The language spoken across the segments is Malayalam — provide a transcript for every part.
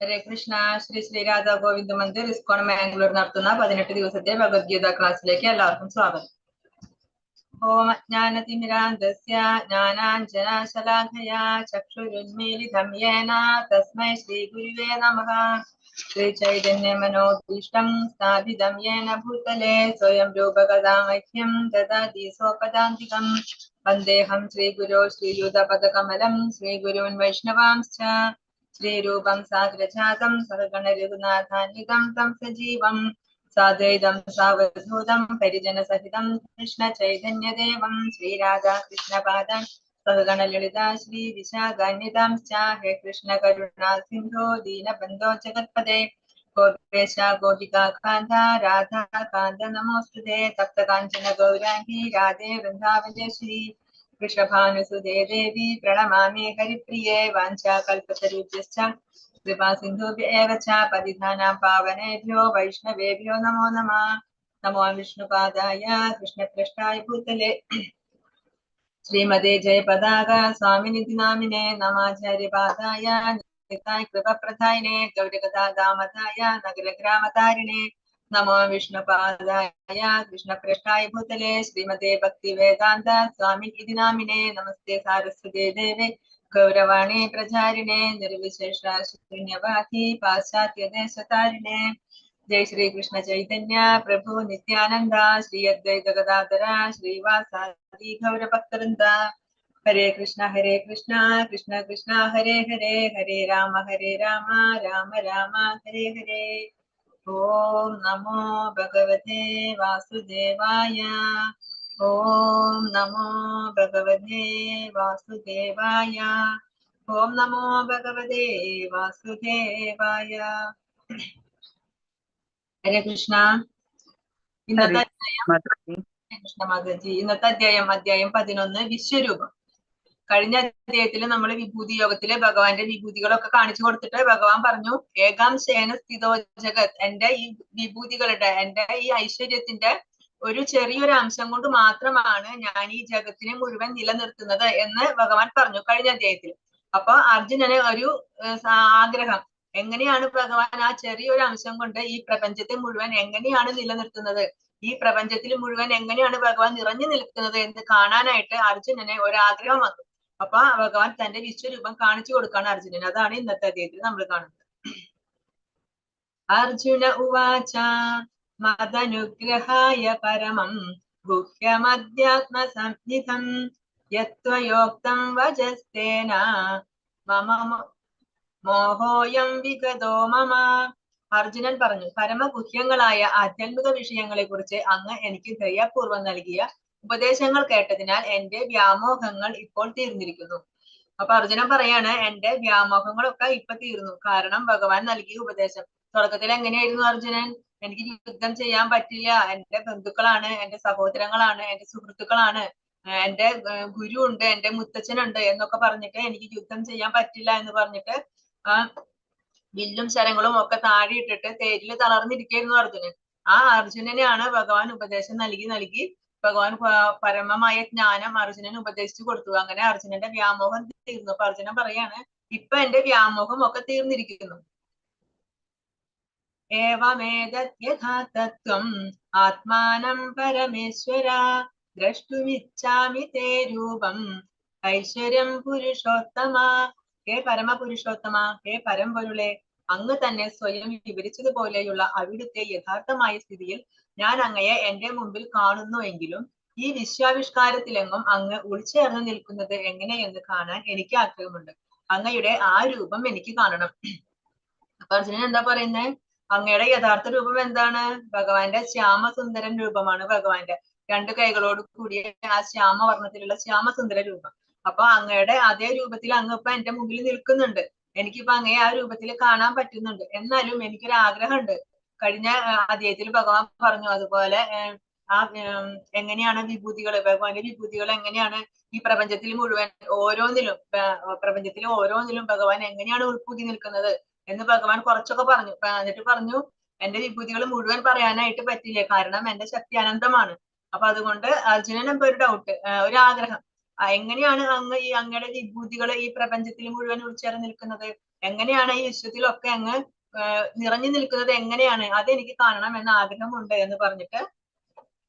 ഹരേ കൃഷ്ണ. ശ്രീ ശ്രീ രാധാ ഗോവിന്ദ മന്ദിർ ഇസ്കോൺ മാംഗ്ലൂർ നടത്തുന്ന 18 ദിവസത്തെ ഭഗവത്ഗീത ക്ലാസ്സിലേക്ക് എല്ലാവർക്കും സ്വാഗതം. ഓം അജ്ഞാനതിമിരാന്ധസ്യ ജ്ഞാനാഞ്ജനശലാഖയാ ചക്ഷുരുന്മീലിതം യേന തസ്മൈ ശ്രീ ഗുരുവേ നമഃ. ശ്രീ ചൈതന്യ മനോഭീഷ്ടം സ്ഥാപിതം യേന ഭൂതലേ സ്വയം രൂപകഥാമഹ്യം ദദാതി സ്വപദാന്തികം. വന്ദേഹം ശ്രീഗുരോ ശ്രീയുതപദകമലം ശ്രീഗുരുൻ വൈഷ്ണവാംശ്ച ശ്രീരൂപം സാഗ്രജാതം സഹഗണ രഘുനാഥാന്വിതം തം സജീവം സാദ്വൈതം സാവധൂതം പരിജന സഹിതം കൃഷ്ണ ചൈതന്യദേവം ശ്രീരാധാ കൃഷ്ണപാദം സഹഗണ ലളിതാ ശ്രീ വിശാഖാന്വിതാംശ്ച. ഹേ കൃഷ്ണ കരുണാ സിന്ധോ ദീനബന്ധോ ജഗത്പദേ ഗോപേശ ഗോപികാകാന്ത രാധാ കാന്ത നമോസ്തുതേ. തപ്തകാഞ്ചന ഗൗരാംഗി രാധേ വൃന്ദാവനേശ്വരി വൃഷഭാനുസുതേ ദേവി പ്രണമാമി ഹരിപ്രിയേ. വാഞ്ചാകൽപതരുഭ്യശ്ച കൃപാ സിന്ധുഭ്യ ഏവ ച പതിതാനാം പാവനേഭ്യോ വൈഷ്ണവേഭ്യോ നമോ നമഃ. നമോ വിഷ്ണുപാദായ കൃഷ്ണപൃഷ്ഠായ ഭൂതലേ ശ്രീമതേ ജയപതാക സ്വാമിനിധി നാമിനെ നമാചാര്യപാദായ നിതായ കൃപപ്രദായിനെ ഗൗരകഥാദാമതായ നഗരഗ്രാമതാരിണേ. നമോ വിഷ്ണുപാദായ കൃഷ്ണപൃഷ്ഠായ ഭൂതലേ ശ്രീമതേ ഭക്തി വേദാന്ത സ്വാമിനിധി നാമിനെ നമസ്തേ സാരസ്വതേ ദേവേ ഗൗരവാണി പ്രചാരിണേ നിർവിശേഷ ശൂന്യവാദി പാശ്ചാത്യദേശതാരിണേ. ജയ ശ്രീ കൃഷ്ണ ചൈതന്യ പ്രഭു നിത്യാനന്ദ ശ്രീ അദ്വൈത ഗദാധര ശ്രീവാസാദി ഗൗരഭക്തവൃന്ദ. ഹരേ കൃഷ്ണ കൃഷ്ണ കൃഷ്ണ ഹരേ ഹരേ ഹരേ രാമ രാമ രാമ ഹരേ ഹരേ. ഓം നമോ ഭഗവതേ വാസുദേവായ. ഓം നമോ ഭഗവതേ വാസുദേവായ. ഓം നമോ ഭഗവതേ വാസുദേവായ. ഹരേ കൃഷ്ണ. ഇന്നത്തെ കൃഷ്ണ മാതാജി ഇന്നത്തെ അധ്യായം 11 വിശ്വരൂപം. കഴിഞ്ഞ അധ്യായത്തില് നമ്മൾ വിഭൂതി യോഗത്തില് ഭഗവാന്റെ വിഭൂതികളൊക്കെ കാണിച്ചു കൊടുത്തിട്ട് ഭഗവാൻ പറഞ്ഞു, ഏകാം ശേന സ്ഥിതോ ജഗത്, എന്റെ ഈ വിഭൂതികളുടെ എന്റെ ഈ ഐശ്വര്യത്തിന്റെ ഒരു ചെറിയൊരു അംശം കൊണ്ട് മാത്രമാണ് ഞാൻ ഈ ജഗത്തിനെ മുഴുവൻ നിലനിർത്തുന്നത് എന്ന് ഭഗവാൻ പറഞ്ഞു കഴിഞ്ഞ അധ്യായത്തിൽ. അപ്പൊ അർജുനന് ഒരു ആഗ്രഹം, എങ്ങനെയാണ് ഭഗവാൻ ആ ചെറിയൊരു അംശം കൊണ്ട് ഈ പ്രപഞ്ചത്തെ മുഴുവൻ എങ്ങനെയാണ് നിലനിർത്തുന്നത്, ഈ പ്രപഞ്ചത്തിൽ മുഴുവൻ എങ്ങനെയാണ് ഭഗവാൻ നിറഞ്ഞു നിൽക്കുന്നത് എന്ന് കാണാനായിട്ട് അർജുനന് ഒരാഗ്രഹം വന്നു. അപ്പൊ ഭഗവാൻ തന്റെ വിശ്വരൂപം കാണിച്ചു കൊടുക്കാണ് അർജുനന്. അതാണ് ഇന്നത്തെ അധ്യായത്തിൽ നമ്മൾ കാണുന്നത്. അർജുന ഉവാച മദനുഗ്രഹായ പരമം ഗുഹ്യമധ്യാത്മസംഹിതം യത്വയോക്തം വചസ്തേന മമ മോഹോയം വിഗതോ മമ. അർജുനൻ പറഞ്ഞു, പരമഗുഹ്യങ്ങളായ ആധ്യാത്മിക വിഷയങ്ങളെ കുറിച്ച് അങ്ങ് എനിക്ക് ദയാപൂർവം നൽകിയ ഉപദേശങ്ങൾ കേട്ടതിനാൽ എന്റെ വ്യാമോഹങ്ങൾ ഇപ്പോൾ തീർന്നിരിക്കുന്നു. അപ്പൊ അർജുനൻ പറയാണ്, എന്റെ വ്യാമോഹങ്ങളൊക്കെ ഇപ്പൊ തീർന്നു. കാരണം ഭഗവാൻ നൽകിയ ഉപദേശം. തുടക്കത്തിൽ എങ്ങനെയായിരുന്നു അർജുനൻ? എനിക്ക് യുദ്ധം ചെയ്യാൻ പറ്റില്ല, എന്റെ ബന്ധുക്കളാണ്, എന്റെ സഹോദരങ്ങളാണ്, എന്റെ സുഹൃത്തുക്കളാണ്, എന്റെ ഗുരു ഉണ്ട്, എന്റെ മുത്തച്ഛനുണ്ട് എന്നൊക്കെ പറഞ്ഞിട്ട് എനിക്ക് യുദ്ധം ചെയ്യാൻ പറ്റില്ല എന്ന് പറഞ്ഞിട്ട് വില്ലും ശരങ്ങളും ഒക്കെ താഴെ ഇട്ടിട്ട് തേരില് തളർന്നിരിക്കുന്നു അർജുനൻ. ആ അർജുനനെയാണ് ഭഗവാൻ ഉപദേശം നൽകി ഭഗവാൻ പരമമായ ജ്ഞാനം അർജുനന് ഉപദേശിച്ചു കൊടുത്തു. അങ്ങനെ അർജുനന്റെ വ്യാമോഹം തീർന്നു. അപ്പൊ അർജുനൻ പറയാണ്, ഇപ്പൊ എന്റെ വ്യാമോഹം ഒക്കെ തീർന്നിരിക്കുന്നു. ഏവമേതദ്യഥാതത്വം ആത്മാനം പരമേശ്വര ദ്രഷ്ടുമിച്ഛാമി തേ രൂപം ഐശ്വര്യം പുരുഷോത്തമ. ഹേ പരമപുരുഷോത്തമ, ഹേ പരമ്പൊരുളെ, അങ്ങ് തന്നെ സ്വയം വിവരിച്ചതുപോലെയുള്ള അവിടുത്തെ യഥാർത്ഥമായ സ്ഥിതിയിൽ ഞാൻ അങ്ങയെ എന്റെ മുമ്പിൽ കാണുന്നുവെങ്കിലും ഈ വിശ്വാവിഷ്കാരത്തിലെങ്ങും അങ്ങ് ഉൾച്ചേർന്ന് നിൽക്കുന്നത് എങ്ങനെയെന്ന് കാണാൻ എനിക്ക് ആഗ്രഹമുണ്ട്. അങ്ങയുടെ ആ രൂപം എനിക്ക് കാണണം. അപ്പൊ അർജുനൻ എന്താ പറയുന്നത്? അങ്ങയുടെ യഥാർത്ഥ രൂപം എന്താണ്? ഭഗവാന്റെ ശ്യാമസുന്ദരൻ രൂപമാണ് ഭഗവാന്റെ. 2 കൈകളോട് കൂടിയ ആ ശ്യാമവർണ്ണത്തിലുള്ള ശ്യാമസുന്ദര രൂപം. അപ്പൊ അങ്ങയുടെ അതേ രൂപത്തിൽ അങ്ങ് ഇപ്പൊ എന്റെ മുമ്പിൽ നിൽക്കുന്നുണ്ട്. എനിക്കിപ്പോ അങ്ങയെ ആ രൂപത്തിൽ കാണാൻ പറ്റുന്നുണ്ട്. എന്നാലും എനിക്കൊരു ആഗ്രഹമുണ്ട്. കഴിഞ്ഞ അധ്യായത്തിൽ ഭഗവാൻ പറഞ്ഞു അതുപോലെ എങ്ങനെയാണ് ഭഗവാന്റെ വിഭൂതികൾ എങ്ങനെയാണ് ഈ പ്രപഞ്ചത്തിൽ മുഴുവൻ പ്രപഞ്ചത്തിൽ ഓരോന്നിലും ഭഗവാൻ എങ്ങനെയാണ് ഉൾപ്പൂതി നിൽക്കുന്നത് എന്ന് ഭഗവാൻ കുറച്ചൊക്കെ പറഞ്ഞു. എന്നിട്ട് പറഞ്ഞു, എന്റെ വിഭൂതികൾ മുഴുവൻ പറയാനായിട്ട് പറ്റില്ല, കാരണം എന്റെ ശക്തി അനന്തമാണ്. അപ്പൊ അതുകൊണ്ട് അർജുനൻ ഒരു ഡൗട്ട്, ഒരു ആഗ്രഹം, എങ്ങനെയാണ് അങ്ങ് ഈ അങ്ങയുടെ വിഭൂതികൾ ഈ പ്രപഞ്ചത്തിൽ മുഴുവൻ ഉൾച്ചേർന്ന് നിൽക്കുന്നത്? എങ്ങനെയാണ് ഈ വിശ്വത്തിലൊക്കെ അങ്ങ് നിറഞ്ഞു നിൽക്കുന്നത്? എങ്ങനെയാണ്? അതെനിക്ക് കാണണം എന്ന ആഗ്രഹമുണ്ട് എന്ന് പറഞ്ഞിട്ട്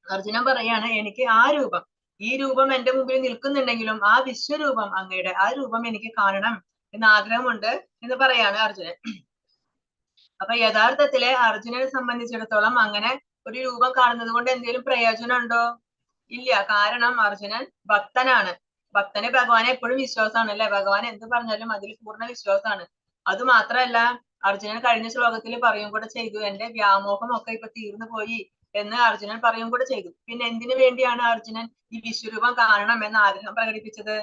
അർജുനൻ പറയാണ്, എനിക്ക് ആ രൂപം, ഈ രൂപം എന്റെ മുമ്പിൽ നിൽക്കുന്നുണ്ടെങ്കിലും ആ വിശ്വരൂപം അങ്ങയുടെ ആ രൂപം എനിക്ക് കാണണം എന്ന് ആഗ്രഹമുണ്ട് എന്ന് പറയാണ് അർജുനൻ. അപ്പൊ യഥാർത്ഥത്തില് അർജുനനെ സംബന്ധിച്ചിടത്തോളം അങ്ങനെ ഒരു രൂപം കാണുന്നത് കൊണ്ട് എന്തെങ്കിലും പ്രയോജനം ഉണ്ടോ? ഇല്ല. കാരണം അർജുനൻ ഭക്തനാണ്. ഭക്തന് ഭഗവാനെ എപ്പോഴും വിശ്വാസമാണ് അല്ലെ? ഭഗവാൻ എന്ത് പറഞ്ഞാലും അതിൽ പൂർണ്ണ വിശ്വാസമാണ്. അത് മാത്രല്ല, അർജുനൻ കഴിഞ്ഞ ശ്ലോകത്തിൽ പറയും കൂടെ ചെയ്തു, എന്റെ വ്യാമോഹം ഒക്കെ ഇപ്പൊ തീർന്നു പോയി എന്ന് അർജുനൻ പറയും കൂടെ ചെയ്തു. പിന്നെ എന്തിനു വേണ്ടിയാണ് അർജുനൻ ഈ വിശ്വരൂപം കാണണം എന്ന ആഗ്രഹം പ്രകടിപ്പിച്ചത്?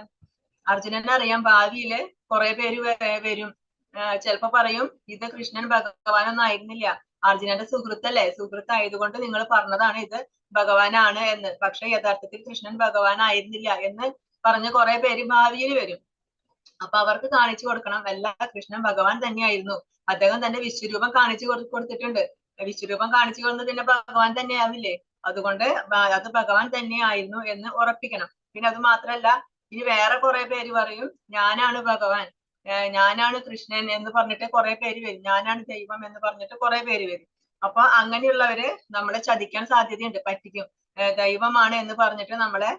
അർജുനനെ അറിയാം ഭാവിയില് കുറെ പേര് വരും, ചിലപ്പോ പറയും ഇത് കൃഷ്ണൻ ഭഗവാനൊന്നും ആയിരുന്നില്ല, അർജുനന്റെ സുഹൃത്തല്ലേ, സുഹൃത്തായതുകൊണ്ട് നിങ്ങൾ പറഞ്ഞതാണ് ഇത് ഭഗവാനാണ് എന്ന്. പക്ഷെ യഥാർത്ഥത്തിൽ കൃഷ്ണൻ ഭഗവാൻ ആയിരുന്നില്ല എന്ന് പറഞ്ഞ് കുറെ പേര് ഭാവിയിൽ വരും. അപ്പൊ അവർക്ക് കാണിച്ചു കൊടുക്കണം, അല്ല കൃഷ്ണൻ ഭഗവാൻ തന്നെയായിരുന്നു, അദ്ദേഹം തന്റെ വിശ്വരൂപം കാണിച്ചു കൊടുത്തിട്ടുണ്ട്. വിശ്വരൂപം കാണിച്ചു കൊടുത്ത് പിന്നെ ഭഗവാൻ തന്നെ ആവില്ലേ? അതുകൊണ്ട് അത് ഭഗവാൻ തന്നെ ആയിരുന്നു എന്ന് ഉറപ്പിക്കണം. പിന്നെ അത് മാത്രല്ല, ഇനി വേറെ കുറെ പേര് പറയും ഞാനാണ് ഭഗവാൻ, ഞാനാണ് കൃഷ്ണൻ എന്ന് പറഞ്ഞിട്ട് കുറെ പേര് വരും, ഞാനാണ് ദൈവം എന്ന് പറഞ്ഞിട്ട് കുറെ പേര് വരും. അപ്പൊ അങ്ങനെയുള്ളവര് നമ്മളെ ചതിക്കാൻ സാധ്യതയുണ്ട്, പറ്റിക്കും. ദൈവമാണ് എന്ന് പറഞ്ഞിട്ട് നമ്മളെ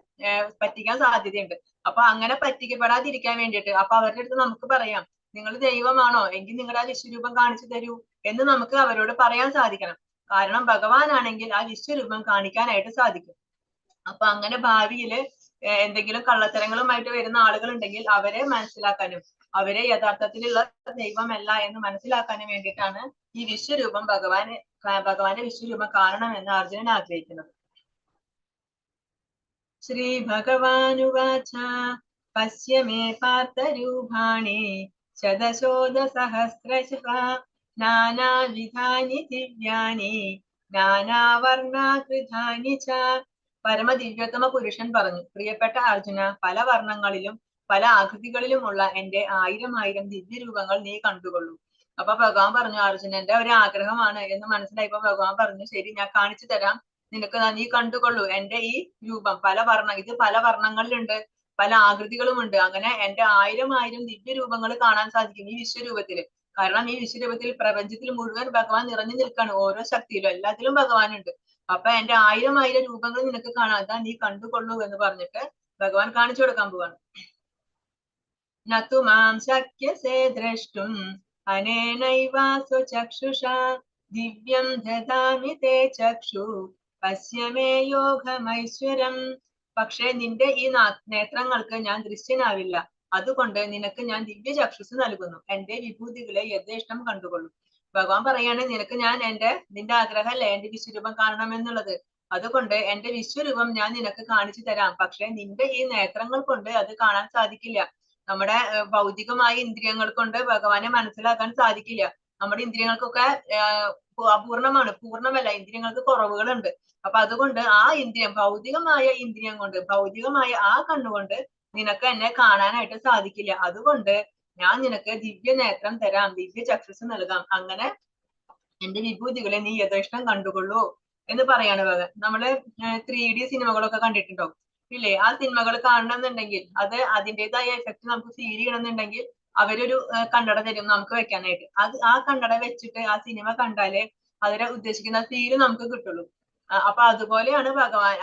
പറ്റിക്കാൻ സാധ്യതയുണ്ട്. അപ്പൊ അങ്ങനെ പറ്റിക്കപ്പെടാതിരിക്കാൻ വേണ്ടിയിട്ട് അപ്പൊ അവരുടെ അടുത്ത് നമുക്ക് പറയാം, നിങ്ങൾ ദൈവമാണോ എങ്കിൽ നിങ്ങളുടെ ആ വിശ്വരൂപം കാണിച്ചു തരൂ എന്ന് നമുക്ക് അവരോട് പറയാൻ സാധിക്കണം. കാരണം ഭഗവാനാണെങ്കിൽ ആ വിശ്വരൂപം കാണിക്കാനായിട്ട് സാധിക്കും. അപ്പൊ അങ്ങനെ ഭാവിയില് എന്തെങ്കിലും കള്ളത്തരങ്ങളുമായിട്ട് വരുന്ന ആളുകൾ ഉണ്ടെങ്കിൽ അവരെ മനസ്സിലാക്കാനും അവരെ യഥാർത്ഥത്തിലുള്ള ദൈവമല്ല എന്ന് മനസ്സിലാക്കാനും വേണ്ടിയിട്ടാണ് ഈ വിശ്വരൂപം ഭഗവാന്റെ വിശ്വരൂപം കാണണമെന്ന് അർജുനൻ ആഗ്രഹിക്കുന്നത്. ശ്രീ ഭഗവാനുവാച പശ്യ മേ പാർത്ഥരൂപാണി ശതശോധസഹസ്രശഃ നാനാവിധാനി ദിവ്യാനി നാനാവർണാകൃതാനി ച. പരമദിവ്യോത്തമ പുരുഷൻ പറഞ്ഞു, പ്രിയപ്പെട്ട അർജുന, പല വർണ്ണങ്ങളിലും പല ആകൃതികളിലുമുള്ള എന്റെ 1000 ദിവ്യരൂപങ്ങൾ നീ കണ്ടുകൊള്ളൂ. അപ്പൊ ഭഗവാൻ പറഞ്ഞു, അർജുനന്റെ ഒരു ആഗ്രഹമാണ് എന്ന് മനസ്സിലായപ്പോ ഭഗവാൻ പറഞ്ഞു, ശരി ഞാൻ കാണിച്ചു തരാം നിനക്ക്, നീ കണ്ടുകൊള്ളൂ എന്റെ ഈ രൂപം. ഇത് പല വർണ്ണങ്ങളിലുണ്ട്, പല ആകൃതികളുമുണ്ട്. അങ്ങനെ എന്റെ 1000 ദിവ്യരൂപങ്ങൾ കാണാൻ സാധിക്കും ഈ വിശ്വരൂപത്തില്. കാരണം ഈ വിശ്വരൂപത്തിൽ പ്രപഞ്ചത്തിൽ മുഴുവൻ ഭഗവാൻ നിറഞ്ഞു നിൽക്കാണ്, ഓരോ ശക്തിയിലും എല്ലാത്തിലും ഭഗവാൻ ഉണ്ട്. അപ്പൊ എന്റെ 1000 രൂപങ്ങൾ നിനക്ക് കാണാം, അതാ നീ കണ്ടുകൊള്ളൂ എന്ന് പറഞ്ഞിട്ട് ഭഗവാൻ കാണിച്ചു കൊടുക്കാൻ പോവാണ്. നതു മാം ശക്യസേ ദ്രഷ്ടും അനേനൈവാസു ചക്ഷുഷാ ദിവ്യം ദദാമി തേ ചക്ഷു പശ്യമേ യോഗമൈശ്വരം. പക്ഷേ നിന്റെ ഈ നേത്രങ്ങൾക്ക് ഞാൻ ദൃശ്യനാവില്ല, അതുകൊണ്ട് നിനക്ക് ഞാൻ ദിവ്യ ചക്ഷുസ് നൽകുന്നു, എന്റെ വിഭൂതികളെ യഥേഷ്ടം കണ്ടുകൊള്ളു. ഭഗവാൻ പറയാണ്, നിനക്ക് ഞാൻ നിന്റെ ആഗ്രഹമല്ലേ എന്റെ വിശ്വരൂപം കാണണം എന്നുള്ളത്, അതുകൊണ്ട് എന്റെ വിശ്വരൂപം ഞാൻ നിനക്ക് കാണിച്ചു തരാം. പക്ഷെ നിന്റെ ഈ നേത്രങ്ങൾ കൊണ്ട് അത് കാണാൻ സാധിക്കില്ല. നമ്മുടെ ഭൗതികമായ ഇന്ദ്രിയങ്ങൾ കൊണ്ട് ഭഗവാനെ മനസ്സിലാക്കാൻ സാധിക്കില്ല. നമ്മുടെ ഇന്ദ്രിയങ്ങൾക്കൊക്കെ അപൂർണമാണ്, പൂർണ്ണമല്ല, ഇന്ദ്രിയങ്ങൾക്ക് കുറവുകളുണ്ട്. അപ്പൊ അതുകൊണ്ട് ആ ഇന്ദ്രിയം, ഭൗതികമായ ഇന്ദ്രിയം കൊണ്ട്, ഭൗതികമായ ആ കണ്ണുകൊണ്ട് നിനക്ക് എന്നെ കാണാനായിട്ട് സാധിക്കില്ല. അതുകൊണ്ട് ഞാൻ നിനക്ക് ദിവ്യ നേത്രം തരാം, ദിവ്യ ചക്ഷുസ് നൽകാം. അങ്ങനെ എന്റെ വിഭൂതികളെ നീ യഥേഷ്ടം കണ്ടുകൊള്ളൂ എന്ന് പറയാണ് ഭഗവാൻ. നമ്മള് 3D സിനിമകളൊക്കെ കണ്ടിട്ടുണ്ടോ ഇല്ലേ? ആ സിനിമകൾ കാണണമെന്നുണ്ടെങ്കിൽ അത് അതിൻ്റെതായ എഫക്ട് നമുക്ക് ഫീൽ ചെയ്യണമെന്നുണ്ടെങ്കിൽ അവരൊരു കണ്ണട തരും നമുക്ക് വെക്കാനായിട്ട്. ആ കണ്ണട വെച്ചിട്ട് ആ സിനിമ കണ്ടാലേ അതിനെ ഉദ്ദേശിക്കുന്ന ഫീല് നമുക്ക് കിട്ടുള്ളൂ. അപ്പൊ അതുപോലെയാണ് ഭഗവാൻ.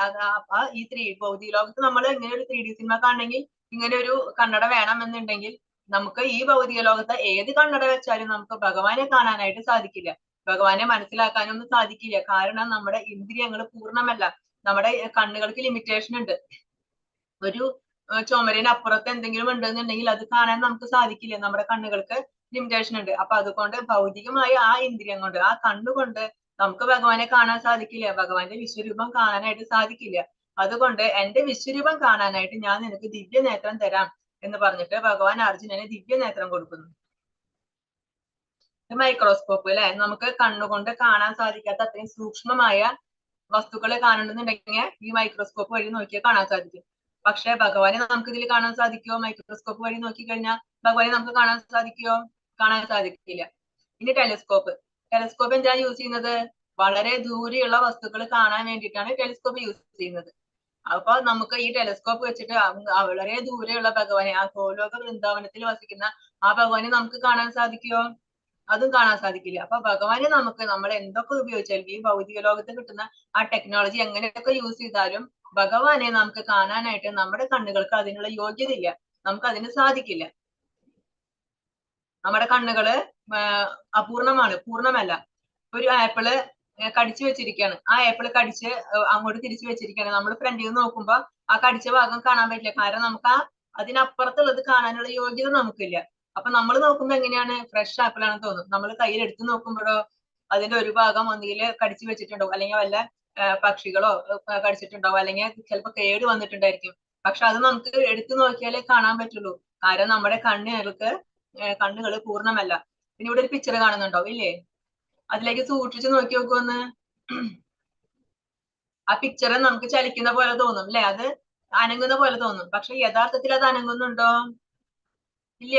ഈ ഭൗതിക ലോകത്ത് നമ്മൾ ഇങ്ങനെ ഒരു 3D സിനിമ കാണണമെങ്കിൽ ഇങ്ങനെ ഒരു കണ്ണട വേണമെന്നുണ്ടെങ്കിൽ നമുക്ക് ഈ ഭൗതിക ലോകത്ത് ഏത് കണ്ണട വെച്ചാലും നമുക്ക് ഭഗവാനെ കാണാനായിട്ട് സാധിക്കില്ല, ഭഗവാനെ മനസ്സിലാക്കാനൊന്നും സാധിക്കില്ല. കാരണം നമ്മുടെ ഇന്ദ്രിയങ്ങൾ പൂർണ്ണമല്ല, നമ്മുടെ കണ്ണുകൾക്ക് ലിമിറ്റേഷൻ ഉണ്ട്. ഒരു ചുമരിന് അപ്പുറത്ത് എന്തെങ്കിലും ഉണ്ടെന്നുണ്ടെങ്കിൽ അത് കാണാൻ നമുക്ക് സാധിക്കില്ല, നമ്മുടെ കണ്ണുകൾക്ക് ലിമിറ്റേഷൻ ഉണ്ട്. അപ്പൊ അതുകൊണ്ട് ഭൗതികമായ ആ ഇന്ദ്രിയം കൊണ്ട്, ആ കണ്ണുകൊണ്ട് നമുക്ക് ഭഗവാനെ കാണാൻ സാധിക്കില്ല, ഭഗവാന്റെ വിശ്വരൂപം കാണാനായിട്ട് സാധിക്കില്ല. അതുകൊണ്ട് എന്റെ വിശ്വരൂപം കാണാനായിട്ട് ഞാൻ നിനക്ക് ദിവ്യ നേത്രം തരാം എന്ന് പറഞ്ഞിട്ട് ഭഗവാൻ അർജുനന് ദിവ്യ നേത്രം കൊടുക്കുന്നു. മൈക്രോസ്കോപ്പ് അല്ലെ, നമുക്ക് കണ്ണുകൊണ്ട് കാണാൻ സാധിക്കാത്ത അത്രയും സൂക്ഷ്മമായ വസ്തുക്കളെ കാണണമെന്നുണ്ടെങ്കിൽ ഈ മൈക്രോസ്കോപ്പ് വഴി നോക്കിയാൽ കാണാൻ സാധിക്കും. പക്ഷെ ഭഗവാനെ നമുക്ക് ഇതിൽ കാണാൻ സാധിക്കുമോ? മൈക്രോസ്കോപ്പ് വഴി നോക്കിക്കഴിഞ്ഞാൽ ഭഗവാനെ നമുക്ക് കാണാൻ സാധിക്കുമോ? കാണാൻ സാധിക്കില്ല. ഇനി ടെലിസ്കോപ്പ് എന്താണ് യൂസ് ചെയ്യുന്നത്? വളരെ ദൂരെയുള്ള വസ്തുക്കൾ കാണാൻ വേണ്ടിയിട്ടാണ് ടെലിസ്കോപ്പ് യൂസ് ചെയ്യുന്നത്. അപ്പൊ നമുക്ക് ഈ ടെലിസ്കോപ്പ് വെച്ചിട്ട് വളരെ ദൂരെയുള്ള ഭഗവാനെ, ആ ഗോലോക വൃന്ദാവനത്തിൽ വസിക്കുന്ന ആ ഭഗവാനെ നമുക്ക് കാണാൻ സാധിക്കുമോ? അതും കാണാൻ സാധിക്കില്ല. അപ്പൊ ഭഗവാനെ നമുക്ക് നമ്മൾ എന്തൊക്കെ ഉപയോഗിച്ചാലും, ഈ ഭൗതിക ലോകത്ത് കിട്ടുന്ന ആ ടെക്നോളജി എങ്ങനെയൊക്കെ യൂസ് ചെയ്താലും ഭഗവാനെ നമുക്ക് കാണാനായിട്ട് നമ്മുടെ കണ്ണുകൾക്ക് അതിനുള്ള യോഗ്യത ഇല്ല. നമുക്ക് അതിന് സാധിക്കില്ല. നമ്മുടെ കണ്ണുകള് അപൂർണമാണ്, പൂർണ്ണമല്ല. ഒരു ആപ്പിള് കടിച്ചു വെച്ചിരിക്കുകയാണ്. ആ ആപ്പിള് കടിച്ച് അങ്ങോട്ട് തിരിച്ചു വെച്ചിരിക്കുകയാണ്. നമ്മൾ ഫ്രണ്ടിൽ നിന്ന് നോക്കുമ്പോ ആ കടിച്ച ഭാഗം കാണാൻ പറ്റില്ല. കാരണം നമുക്ക് ആ അതിനപ്പുറത്തുള്ളത് കാണാനുള്ള യോഗ്യത നമുക്കില്ല. അപ്പൊ നമ്മൾ നോക്കുമ്പോ എങ്ങനെയാണ്? ഫ്രഷ് ആപ്പിൾ ആണെന്ന് തോന്നും. നമ്മൾ കയ്യിൽ എടുത്ത് നോക്കുമ്പോഴോ അതിന്റെ ഒരു ഭാഗം ഒന്നുകിൽ കടിച്ചു വെച്ചിട്ടുണ്ടാവും, അല്ലെങ്കിൽ വല്ല പക്ഷികളോ കടിച്ചിട്ടുണ്ടാവും, അല്ലെങ്കിൽ ചിലപ്പോൾ കേട് വന്നിട്ടുണ്ടായിരിക്കും. പക്ഷെ അത് നമുക്ക് എടുത്തു നോക്കിയാലേ കാണാൻ പറ്റുള്ളൂ. കാരണം നമ്മുടെ കണ്ണുകൾ പൂർണ്ണമല്ല. പിന്നെ ഇവിടെ ഒരു പിക്ചർ കാണുന്നുണ്ടോ? ഇല്ലേ? അതിലേക്ക് സൂക്ഷിച്ച് നോക്കി നോക്കുമെന്ന്. ആ പിക്ചർ നമുക്ക് ചലിക്കുന്ന പോലെ തോന്നും, അല്ലെ? അത് അനങ്ങുന്ന പോലെ തോന്നും. പക്ഷെ യഥാർത്ഥത്തിൽ അത് അനങ്ങുന്നുണ്ടോ? ഇല്ല.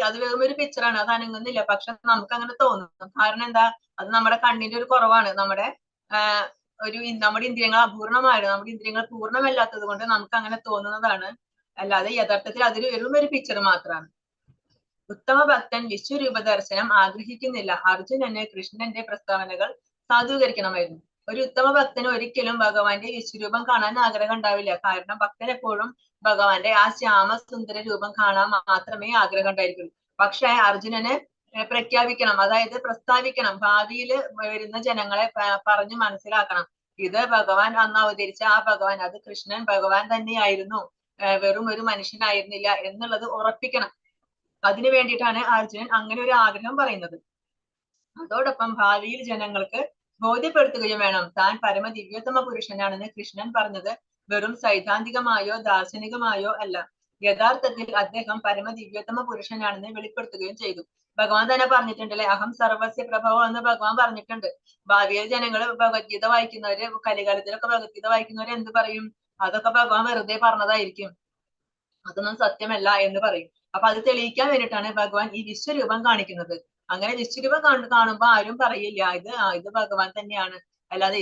അത് വെറും ഒരു പിക്ചറാണ്, അത് അനങ്ങുന്നില്ല. പക്ഷെ നമുക്ക് അങ്ങനെ തോന്നും. കാരണം എന്താ? അത് നമ്മുടെ കണ്ണിന്റെ ഒരു കുറവാണ്. നമ്മുടെ ഇന്ദ്രിയങ്ങൾ അപൂർണമാണ്. നമ്മുടെ ഇന്ദ്രിയങ്ങൾ പൂർണ്ണമല്ലാത്തത് കൊണ്ട് നമുക്ക് അങ്ങനെ തോന്നുന്നതാണ്. അല്ലാതെ യഥാർത്ഥത്തിൽ അതൊരു വെറും ഒരു പിക്ചർ മാത്രമാണ്. ഉത്തമ ഭക്തൻ വിശ്വരൂപ ദർശനം ആഗ്രഹിക്കുന്നില്ല. അർജുനന് കൃഷ്ണന്റെ പ്രസ്താവനകൾ സാധൂകരിക്കണമായിരുന്നു. ഒരു ഉത്തമ ഭക്തന് ഒരിക്കലും ഭഗവാന്റെ വിശ്വരൂപം കാണാൻ ആഗ്രഹം ഉണ്ടാവില്ല. കാരണം ഭക്തൻ എപ്പോഴും ഭഗവാന്റെ ആ ശ്യാമ സുന്ദര രൂപം കാണാൻ മാത്രമേ ആഗ്രഹം ഉണ്ടായിരിക്കുള്ളൂ. പക്ഷെ അർജുനന് പ്രഖ്യാപിക്കണം, അതായത് പ്രസ്താവിക്കണം, ഭാവിയിൽ വരുന്ന ജനങ്ങളെ പറഞ്ഞു മനസ്സിലാക്കണം, ഇത് ഭഗവാൻ അന്ന് അവതരിച്ച ആ ഭഗവാൻ, അത് കൃഷ്ണൻ ഭഗവാൻ തന്നെയായിരുന്നു, വെറും ഒരു മനുഷ്യനായിരുന്നില്ല എന്നുള്ളത് ഉറപ്പിക്കണം. അതിനു വേണ്ടിയിട്ടാണ് അർജുനൻ അങ്ങനെ ഒരു ആഗ്രഹം പറയുന്നത്. അതോടൊപ്പം ഭാവിയിൽ ജനങ്ങൾക്ക് ബോധ്യപ്പെടുത്തുകയും വേണം, താൻ പരമദിവ്യോത്തമ പുരുഷനാണെന്ന് കൃഷ്ണൻ പറഞ്ഞത് വെറും സൈദ്ധാന്തികമായോ ദാർശനികമായോ അല്ല. യഥാർത്ഥത്തിൽ അദ്ദേഹം പരമദിവ്യോത്തമ പുരുഷനാണെന്ന് വെളിപ്പെടുത്തുകയും ചെയ്തു. ഭഗവാൻ തന്നെ പറഞ്ഞിട്ടുണ്ടല്ലേ, അഹം സർവസ്യ പ്രഭവം എന്ന് ഭഗവാൻ പറഞ്ഞിട്ടുണ്ട്. ഭാവിയിൽ ജനങ്ങൾ ഭഗവത്ഗീത വായിക്കുന്നവര്, കലികാലത്തിലൊക്കെ ഭഗവത്ഗീത വായിക്കുന്നവര് എന്ത് പറയും? അതൊക്കെ ഭഗവാൻ വെറുതെ പറഞ്ഞതായിരിക്കും, അതൊന്നും സത്യമല്ല എന്ന് പറയും. അപ്പൊ അത് തെളിയിക്കാൻ വേണ്ടിയിട്ടാണ് ഭഗവാൻ ഈ വിശ്വരൂപം കാണിക്കുന്നത്. അങ്ങനെ വിശ്വരൂപം കാണുമ്പോ ആരും പറയില്ല ഇത് ഭഗവാൻ തന്നെയാണ്. അല്ലാതെ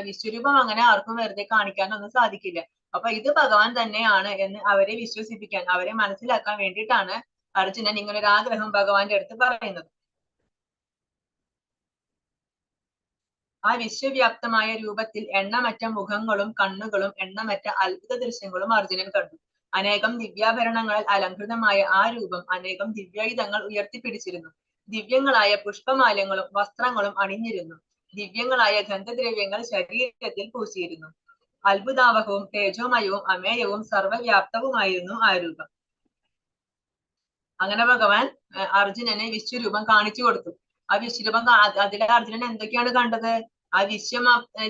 വിശ്വരൂപം അങ്ങനെ ആർക്കും വെറുതെ കാണിക്കാനൊന്നും സാധിക്കില്ല. അപ്പൊ ഇത് ഭഗവാൻ തന്നെയാണ് എന്ന് അവരെ വിശ്വസിപ്പിക്കാൻ, അവരെ മനസ്സിലാക്കാൻ വേണ്ടിയിട്ടാണ് അർജുനൻ ഇങ്ങനെ ഒരു ആഗ്രഹം ഭഗവാന്റെ അടുത്ത് പറയുന്നത്. ആ വിശ്വവ്യാപ്തമായ രൂപത്തിൽ എണ്ണമറ്റ മുഖങ്ങളും കണ്ണുകളും എണ്ണമറ്റ അത്ഭുത ദൃശ്യങ്ങളും അർജുനൻ കണ്ടു. അനേകം ദിവ്യാഭരണങ്ങളിൽ അലങ്കൃതമായ ആ രൂപം അനേകം ദിവ്യായുധങ്ങൾ ഉയർത്തിപ്പിടിച്ചിരുന്നു. ദിവ്യങ്ങളായ പുഷ്പമാല്യങ്ങളും വസ്ത്രങ്ങളും അണിഞ്ഞിരുന്നു. ദിവ്യങ്ങളായ ഗന്ധദ്രവ്യങ്ങൾ ശരീരത്തിൽ പൂശിയിരുന്നു. അത്ഭുതാവഹവും തേജോമയവും അമേയവും സർവവ്യാപ്തവുമായിരുന്നു ആ രൂപം. അങ്ങനെ ഭഗവാൻ അർജുനനെ വിശ്വരൂപം കാണിച്ചു കൊടുത്തു. ആ വിശ്വരൂപം അതിലെ അർജുനൻ എന്തൊക്കെയാണ് കണ്ടത്? ആ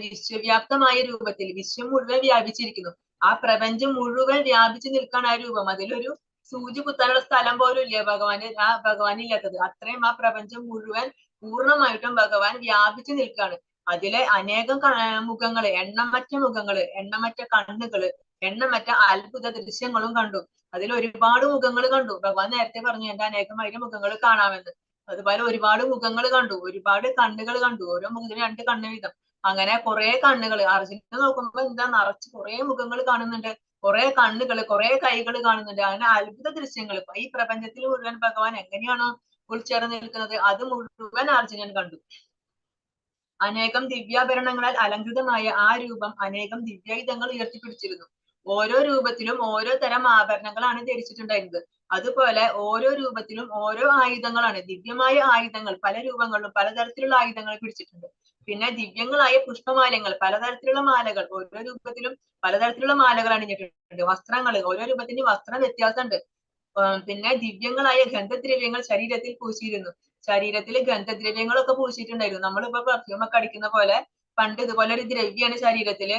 വിശ്വവ്യാപ്തമായ രൂപത്തിൽ വിശ്വം മുഴുവൻ വ്യാപിച്ചിരിക്കുന്നു. ആ പ്രപഞ്ചം മുഴുവൻ വ്യാപിച്ചു നിൽക്കാൻ ആ രൂപം. അതിലൊരു സൂചി കുത്താനുള്ള സ്ഥലം പോലും ഇല്ല ഭഗവാൻ ഇല്ലാത്തത്. അത്രയും ആ പ്രപഞ്ചം മുഴുവൻ പൂർണ്ണമായിട്ടും ഭഗവാൻ വ്യാപിച്ചു നിൽക്കാണ്. അതിലെ അനേകം മുഖങ്ങള്, എണ്ണമറ്റ കണ്ണുകള്, എണ്ണമറ്റ അത്ഭുത ദൃശ്യങ്ങളും കണ്ടു. അതിൽ ഒരുപാട് മുഖങ്ങൾ കണ്ടു. ഭഗവാൻ നേരത്തെ പറഞ്ഞു എന്റെ അനേകമായിരം മുഖങ്ങൾ കാണാമെന്ന്. അതുപോലെ ഒരുപാട് മുഖങ്ങൾ കണ്ടു, ഒരുപാട് കണ്ണുകൾ കണ്ടു. ഓരോ മുഖത്തിന് 2 കണ്ണ് വീതം. അങ്ങനെ കുറെ കണ്ണുകൾ. അർജുനനെ നോക്കുമ്പോ എന്താ നിറച്ച് കുറെ മുഖങ്ങൾ കാണുന്നുണ്ട്, കുറെ കണ്ണുകൾ, കുറെ കൈകൾ കാണുന്നുണ്ട്. അങ്ങനെ അത്ഭുത ദൃശ്യങ്ങൾ. ഈ പ്രപഞ്ചത്തിൽ മുഴുവൻ ഭഗവാൻ എങ്ങനെയാണോ ഉൾച്ചേർന്ന് നിൽക്കുന്നത് അത് മുഴുവൻ അർജുനൻ കണ്ടു. അനേകം ദിവ്യാഭരണങ്ങളാൽ അലങ്കൃതമായ ആ രൂപം അനേകം ദിവ്യായുധങ്ങൾ ഉയർത്തിപ്പിടിച്ചിരുന്നു. ഓരോ രൂപത്തിലും ഓരോ തരം ആഭരണങ്ങളാണ് ധരിച്ചിട്ടുണ്ടായിരുന്നത്. അതുപോലെ ഓരോ രൂപത്തിലും ഓരോ ആയുധങ്ങളാണ്, ദിവ്യമായ ആയുധങ്ങൾ, പല രൂപങ്ങളിലും പലതരത്തിലുള്ള ആയുധങ്ങൾ പിടിച്ചിട്ടുണ്ട്. പിന്നെ ദിവ്യങ്ങളായ പുഷ്പമാലയങ്ങൾ, പലതരത്തിലുള്ള മാലകൾ, ഓരോ രൂപത്തിലും പലതരത്തിലുള്ള മാലകൾ അണിഞ്ഞിട്ടുണ്ട്. വസ്ത്രങ്ങൾ, ഓരോ രൂപത്തിന് വസ്ത്രം വ്യത്യാസമുണ്ട്. പിന്നെ ദിവ്യങ്ങളായ ഗന്ധദ്രവ്യങ്ങൾ ശരീരത്തിൽ പൂശിയിരുന്നു. ശരീരത്തിൽ ഗന്ധദ്രവ്യങ്ങളൊക്കെ പൂശിയിട്ടുണ്ടായിരുന്നു. നമ്മളിപ്പോ പെർഫ്യൂം ഒക്കെ അടിക്കുന്ന പോലെ പണ്ട് ഇതുപോലെ ഒരു ദ്രവ്യാണ് ശരീരത്തില്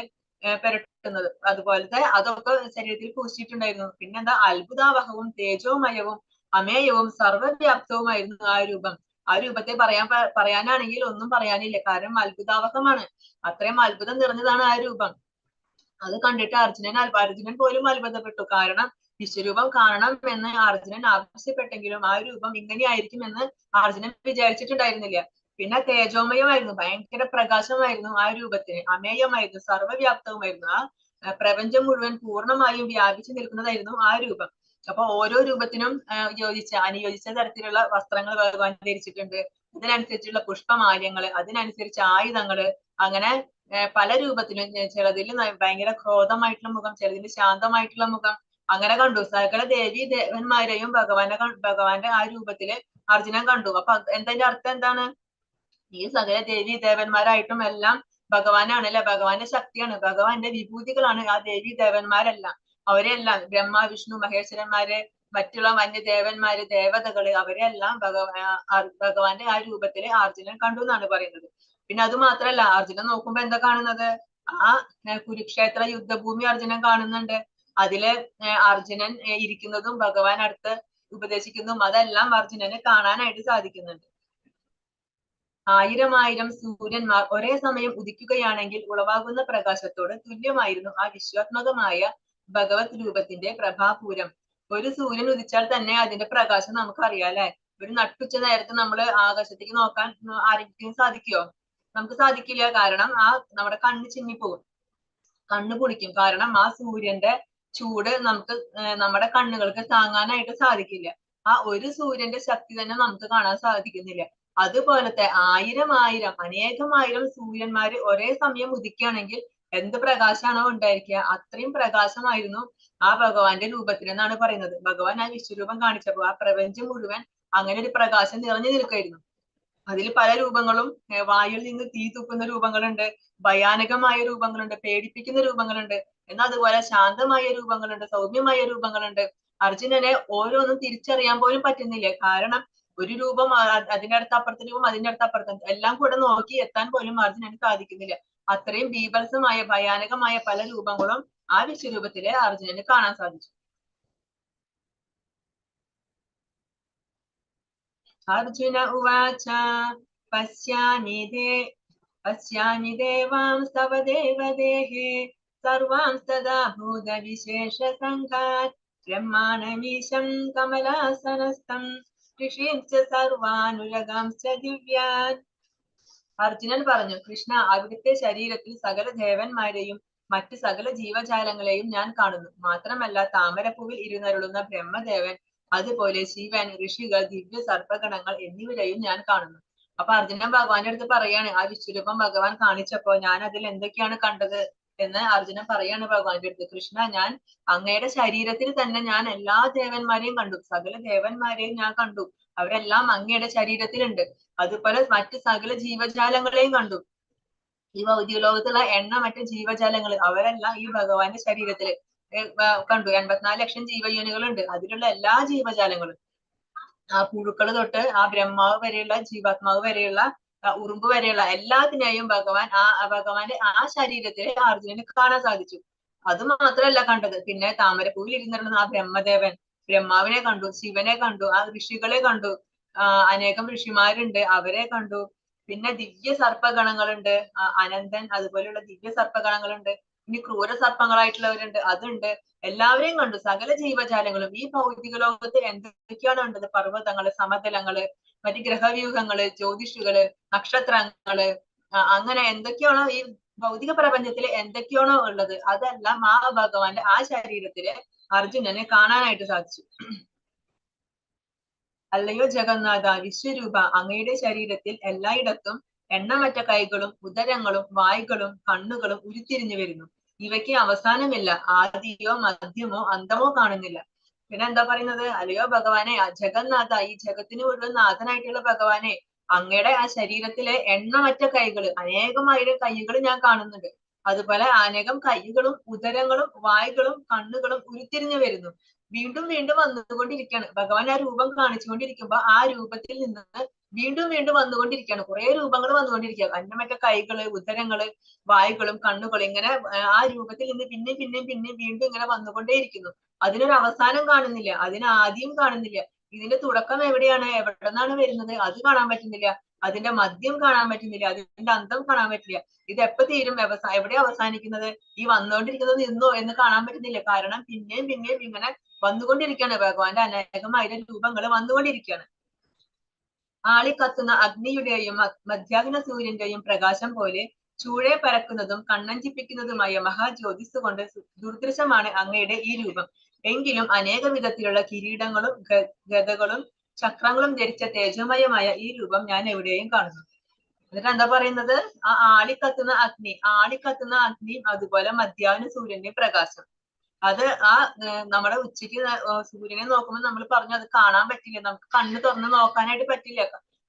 പുരട്ടുന്നത്. അതുപോലത്തെ അതൊക്കെ ശരീരത്തിൽ പൂശിയിട്ടുണ്ടായിരുന്നു. പിന്നെന്താ, അത്ഭുതാവഹവും തേജോമയവും അമേയവും സർവ്വവ്യാപ്തവുമായിരുന്നു ആ രൂപം. ആ രൂപത്തെ പറയാനാണെങ്കിൽ ഒന്നും പറയാനില്ല. കാരണം അത്ഭുതാവഹമാണ്, അത്രയും അത്ഭുതം നിറഞ്ഞതാണ് ആ രൂപം. അത് കണ്ടിട്ട് അർജുനൻ പോലും അത്ഭുതപ്പെട്ടു. കാരണം വിശ്വരൂപം കാണണം എന്ന് അർജുനൻ ആവശ്യപ്പെട്ടെങ്കിലും ആ രൂപം ഇങ്ങനെയായിരിക്കും എന്ന് അർജുനൻ വിചാരിച്ചിട്ടുണ്ടായിരുന്നില്ല. പിന്നെ തേജോമയമായിരുന്നു, ഭയങ്കര പ്രകാശമായിരുന്നു ആ രൂപത്തിന്. അമേയമായിരുന്നു, സർവ്വവ്യാപ്തവുമായിരുന്നു. ആ പ്രപഞ്ചം മുഴുവൻ പൂർണ്ണമായും വ്യാപിച്ചു നിൽക്കുന്നതായിരുന്നു ആ രൂപം. അപ്പൊ ഓരോ രൂപത്തിനും അനുയോജിച്ച തരത്തിലുള്ള വസ്ത്രങ്ങൾ ഭഗവാൻ ധരിച്ചിട്ടുണ്ട്. അതിനനുസരിച്ചുള്ള പുഷ്പമാല്യങ്ങള്, അതിനനുസരിച്ച് ആയുധങ്ങള്, അങ്ങനെ പല രൂപത്തിലും ചിലതിൽ ഭയങ്കര ക്രോധമായിട്ടുള്ള മുഖം, ചിലതിൽ ശാന്തമായിട്ടുള്ള മുഖം, അങ്ങനെ കണ്ടു. സകല ദേവി ദേവന്മാരെയും ഭഗവാന്റെ ആ രൂപത്തില് അർജുനൻ കണ്ടു. അപ്പൊ എന്തതിന്റെ അർത്ഥം എന്താണ്? ഈ സകല ദേവി ദേവന്മാരായിട്ടും എല്ലാം ഭഗവാനാണ് അല്ലെ, ഭഗവാന്റെ ശക്തിയാണ്, ഭഗവാന്റെ വിഭൂതികളാണ് ആ ദേവി ദേവന്മാരെല്ലാം. അവരെല്ലാം ബ്രഹ്മ വിഷ്ണു മഹേശ്വരന്മാര്, മറ്റുള്ള വന്യദേവന്മാര്, ദേവതകള്, അവരെല്ലാം ഭഗവാന്റെ ആ രൂപത്തില് അർജുനൻ കണ്ടു എന്നാണ് പറയുന്നത്. പിന്നെ അത് മാത്രല്ല, അർജുനൻ നോക്കുമ്പോ എന്താ കാണുന്നത്? ആ കുരുക്ഷേത്ര യുദ്ധഭൂമി അർജുനൻ കാണുന്നുണ്ട്. അതില് അർജുനൻ ഇരിക്കുന്നതും ഭഗവാൻ അടുത്ത് ഉപദേശിക്കുന്നതും അതെല്ലാം അർജുനന് കാണാനായിട്ട് സാധിക്കുന്നുണ്ട്. 1000 സൂര്യന്മാർ ഒരേ സമയം ഉദിക്കുകയാണെങ്കിൽ ഉളവാകുന്ന പ്രകാശത്തോട് തുല്യമായിരുന്നു ആ വിശ്വാത്മകമായ ഭഗവത് രൂപത്തിന്റെ പ്രഭാപൂരം. ഒരു സൂര്യൻ ഉദിച്ചാൽ തന്നെ അതിന്റെ പ്രകാശം നമുക്ക് അറിയാം അല്ലെ. ഒരു നട്ടുച്ച നേരത്ത് നമ്മൾ ആകാശത്തേക്ക് നോക്കാൻ ആരെങ്കിലും സാധിക്കുമോ? നമുക്ക് സാധിക്കില്ല. കാരണം നമ്മുടെ കണ്ണ് ചിമ്മിപ്പോകും, കണ്ണ് പൊടിക്കും. കാരണം ആ സൂര്യന്റെ ചൂട് നമുക്ക് നമ്മുടെ കണ്ണുകൾക്ക് താങ്ങാനായിട്ട് സാധിക്കില്ല. ആ ഒരു സൂര്യന്റെ ശക്തി തന്നെ നമുക്ക് കാണാൻ സാധിക്കുന്നില്ല. അതുപോലത്തെ അനേകമായിരം സൂര്യന്മാര് ഒരേ സമയം ഉദിക്കുകയാണെങ്കിൽ എന്ത് പ്രകാശമാണോ ഉണ്ടായിരിക്കുക, അത്രയും പ്രകാശമായിരുന്നു ആ ഭഗവാന്റെ രൂപത്തിന് എന്നാണ് പറയുന്നത്. ഭഗവാൻ ആ വിശ്വരൂപം കാണിച്ചപ്പോ ആ പ്രപഞ്ചം മുഴുവൻ അങ്ങനെ ഒരു പ്രകാശം നിറഞ്ഞു നിൽക്കായിരുന്നു. അതിൽ പല രൂപങ്ങളും, വായുവിൽ നിന്ന് തീ തുപ്പുന്ന രൂപങ്ങളുണ്ട്, ഭയാനകമായ രൂപങ്ങളുണ്ട്, പേടിപ്പിക്കുന്ന രൂപങ്ങളുണ്ട്, എന്നാൽ അതുപോലെ ശാന്തമായ രൂപങ്ങളുണ്ട്, സൗമ്യമായ രൂപങ്ങളുണ്ട്. അർജുനനെ ഓരോന്നും തിരിച്ചറിയാൻ പോലും പറ്റുന്നില്ല. കാരണം ഒരു രൂപം അതിന്റെ അടുത്ത് അപ്പുറത്തെ രൂപം, അതിന്റെ അടുത്ത് അപ്പുറത്തെ, എല്ലാം കൂടെ നോക്കി എത്താൻ പോലും അർജുനന് സാധിക്കുന്നില്ല. അത്രയും ബീഭത്സമായ ഭയാനകമായ പല രൂപങ്ങളും ആ വിശ്വരൂപത്തിലെ അർജുനന് കാണാൻ സാധിച്ചു. അർജുന ഉവാച പശ്യാമി ദേവാംസ്തവ ദേവദേഹേ സർവാംസ്തദാ ഭൂതവിശേഷ സംഘാത് ബ്രഹ്മാണമീശം കമലാസനസ്ഥം ഋഷീംശ്ച സർവാനുരഗാംശ്ച ദിവ്യാൻ. അർജുനൻ പറഞ്ഞു, കൃഷ്ണ, അവിടുത്തെ ശരീരത്തിൽ സകല ദേവന്മാരെയും മറ്റ് സകല ജീവജാലങ്ങളെയും ഞാൻ കാണുന്നു. മാത്രമല്ല താമരപ്പൂവിൽ ഇരുന്നരുളുന്ന ബ്രഹ്മദേവൻ, അതുപോലെ ശിവൻ, ഋഷികൾ, ദിവ്യ സർപ്പഗണങ്ങൾ എന്നിവരെയും ഞാൻ കാണുന്നു. അപ്പൊ അർജുനൻ ഭഗവാന്റെ അടുത്ത് പറയാണ്, ആ വിശ്വരൂപം ഭഗവാൻ കാണിച്ചപ്പോ ഞാൻ അതിൽ എന്തൊക്കെയാണ് കണ്ടത് എന്ന് അർജുനൻ പറയാണ് ഭഗവാന്റെ അടുത്ത്. കൃഷ്ണ, ഞാൻ അങ്ങയുടെ ശരീരത്തിൽ തന്നെ ഞാൻ എല്ലാ ദേവന്മാരെയും കണ്ടു, സകല ദേവന്മാരെയും ഞാൻ കണ്ടു. അവരെല്ലാം അങ്ങയുടെ ശരീരത്തിലുണ്ട്. അതുപോലെ മറ്റ് സകല ജീവജാലങ്ങളെയും കണ്ടു. ഈ ഭൗതിക ലോകത്തുള്ള എണ്ണമറ്റ ജീവജാലങ്ങൾ അവരെല്ലാം ഈ ഭഗവാന്റെ ശരീരത്തില് കണ്ടു. 84 ലക്ഷം ജീവയോനികളുണ്ട്. അതിലുള്ള എല്ലാ ജീവജാലങ്ങളും, ആ പുഴുക്കൾ തൊട്ട് ആ ബ്രഹ്മാവ് വരെയുള്ള, ജീവാത്മാവ് വരെയുള്ള, ഉറുമ്പ് വരെയുള്ള എല്ലാത്തിനെയും ഭഗവാന്റെ ആ ശരീരത്തില് അർജുനന് കാണാൻ സാധിച്ചു. അത് മാത്രമല്ല കണ്ടത്, പിന്നെ താമരപ്പൂവിൽ ഇരുന്നിരുന്ന ആ ബ്രഹ്മദേവൻ, ബ്രഹ്മാവിനെ കണ്ടു, ശിവനെ കണ്ടു, ആ ഋഷികളെ കണ്ടു, അനേകം ഋഷിമാരുണ്ട്, അവരെ കണ്ടു. പിന്നെ ദിവ്യ സർപ്പഗണങ്ങളുണ്ട്, അനന്തൻ, അതുപോലെയുള്ള ദിവ്യ സർപ്പഗണങ്ങളുണ്ട്. ഇനി ക്രൂര സർപ്പങ്ങളായിട്ടുള്ളവരുണ്ട്, അതുണ്ട്. എല്ലാവരെയും കണ്ടു. സകല ജീവജാലങ്ങളും ഈ ഭൗതിക ലോകത്ത് എന്തൊക്കെയാണ് ഉണ്ടത്? പർവ്വതങ്ങള്, സമതലങ്ങള്, മറ്റ് ഗ്രഹവ്യൂഹങ്ങള്, ജ്യോതിഷുകള്, നക്ഷത്രങ്ങള്, അങ്ങനെ എന്തൊക്കെയാണോ ഈ ഭൗതിക പ്രപഞ്ചത്തിൽ എന്തൊക്കെയാണോ ഉള്ളത് അതെല്ലാം ആ ഭഗവാന്റെ ആ ശരീരത്തില് അർജുനന് കാണാനായിട്ട് സാധിച്ചു. അല്ലയോ ജഗന്നാഥ, വിശ്വരൂപ, അങ്ങയുടെ ശരീരത്തിൽ എല്ലായിടത്തും എണ്ണമറ്റ കൈകളും ഉദരങ്ങളും വായ്കളും കണ്ണുകളും ഉരുത്തിരിഞ്ഞു വരുന്നു. ഇവയ്ക്ക് അവസാനമില്ല, ആദിയോ മധ്യമോ അന്തമോ കാണുന്നില്ല. പിന്നെ എന്താ പറയുന്നത്? അല്ലയോ ഭഗവാനെ, ജഗന്നാഥ, ഈ ജഗത്തിന് മുഴുവൻ നാഥനായിട്ടുള്ള ഭഗവാനെ, അങ്ങയുടെ ആ ശരീരത്തിലെ എണ്ണമറ്റ കൈകള്, അനേകമായിരം കൈകൾ ഞാൻ കാണുന്നുണ്ട്. അതുപോലെ അനേകം കൈകളും ഉദരങ്ങളും വായ്കളും കണ്ണുകളും ഉരുത്തിരിഞ്ഞു വരുന്നു. വീണ്ടും വീണ്ടും വന്നുകൊണ്ടിരിക്കുകയാണ്. ഭഗവാൻ ആ രൂപം കാണിച്ചുകൊണ്ടിരിക്കുമ്പോ ആ രൂപത്തിൽ നിന്ന് വീണ്ടും വീണ്ടും വന്നുകൊണ്ടിരിക്കുകയാണ്. കുറെ രൂപങ്ങൾ വന്നുകൊണ്ടിരിക്കുക. അന്നമറ്റ കൈകള്, ഉദരങ്ങള്, വായുകളും കണ്ണുകളും, ഇങ്ങനെ ആ രൂപത്തിൽ നിന്ന് പിന്നെയും പിന്നെയും പിന്നെയും വീണ്ടും ഇങ്ങനെ വന്നുകൊണ്ടേയിരിക്കുന്നു. അതിനൊരു അവസാനം കാണുന്നില്ല, അതിന് ആദ്യം കാണുന്നില്ല. ഇതിന്റെ തുടക്കം എവിടെയാണ്, എവിടെ നിന്നാണ് വരുന്നത്, അത് കാണാൻ പറ്റുന്നില്ല. അതിന്റെ മദ്യം കാണാൻ പറ്റുന്നില്ല, അതിന്റെ അന്തം കാണാൻ പറ്റില്ല. ഇത് എപ്പോ തീരും, എവിടെ അവസാനിക്കുന്നത്, ഈ വന്നുകൊണ്ടിരിക്കുന്നത് നിന്നോ എന്ന് കാണാൻ പറ്റുന്നില്ല. കാരണം പിന്നെയും പിന്നെയും ഇങ്ങനെ വന്നുകൊണ്ടിരിക്കുകയാണ്. ഭഗവാന്റെ അനേകമായിരം രൂപങ്ങൾ വന്നുകൊണ്ടിരിക്കുകയാണ്. ആളിക്കത്തുന്ന അഗ്നിയുടെയും മധ്യാഹ്ന സൂര്യന്റെയും പ്രകാശം പോലെ ചൂഴെ പരക്കുന്നതും കണ്ണഞ്ചിപ്പിക്കുന്നതുമായ മഹാജ്യോതിസ് കൊണ്ട് ദുർദൃശമാണ് അങ്ങയുടെ ഈ രൂപം. എങ്കിലും അനേക വിധത്തിലുള്ള കിരീടങ്ങളും ഗദകളും ചക്രങ്ങളും ധരിച്ച തേജോമയമായ ഈ രൂപം ഞാൻ എവിടെയും കാണുന്നു. എന്നിട്ട് എന്താ പറയുന്നത്? ആ ആളിക്കത്തുന്ന അഗ്നിയും അതുപോലെ മധ്യാഹ്ന സൂര്യന്റെ പ്രകാശം. അത് നമ്മുടെ ഉച്ചയ്ക്ക് സൂര്യനെ നോക്കുമ്പോൾ നമ്മൾ പറഞ്ഞു അത് കാണാൻ പറ്റില്ല, നമുക്ക് കണ്ണ് തുറന്ന് നോക്കാനായിട്ട് പറ്റില്ല,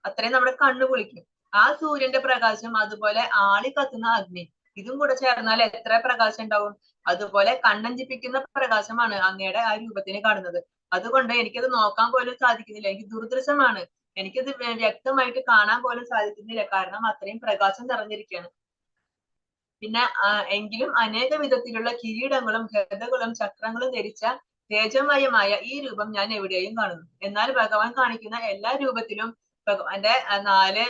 അത്രയും നമ്മുടെ കണ്ണ് കുളിക്കും. ആ സൂര്യന്റെ പ്രകാശം, അതുപോലെ കത്തുന്ന അഗ്നി, ഇതും കൂടെ ചേർന്നാൽ എത്ര പ്രകാശം ഉണ്ടാവും? അതുപോലെ കണ്ണഞ്ചിപ്പിക്കുന്ന പ്രകാശമാണ് അങ്ങയുടെ ആ രൂപത്തിന് കാണുന്നത്. അതുകൊണ്ട് എനിക്കത് നോക്കാൻ പോലും സാധിക്കുന്നില്ല, എനിക്ക് ദുർദൃശമാണ്, എനിക്കത് വ്യക്തമായിട്ട് കാണാൻ പോലും സാധിക്കുന്നില്ല, കാരണം അത്രയും പ്രകാശം നിറഞ്ഞിരിക്കുകയാണ്. പിന്നെ എങ്കിലും അനേക വിധത്തിലുള്ള കിരീടങ്ങളും ഗദകളും ചക്രങ്ങളും ധരിച്ച തേജമയമായ ഈ രൂപം ഞാൻ എവിടെയും കാണുന്നു. എന്നാൽ ഭഗവാൻ കാണിക്കുന്ന എല്ലാ രൂപത്തിലും ഭഗവാന്റെ 4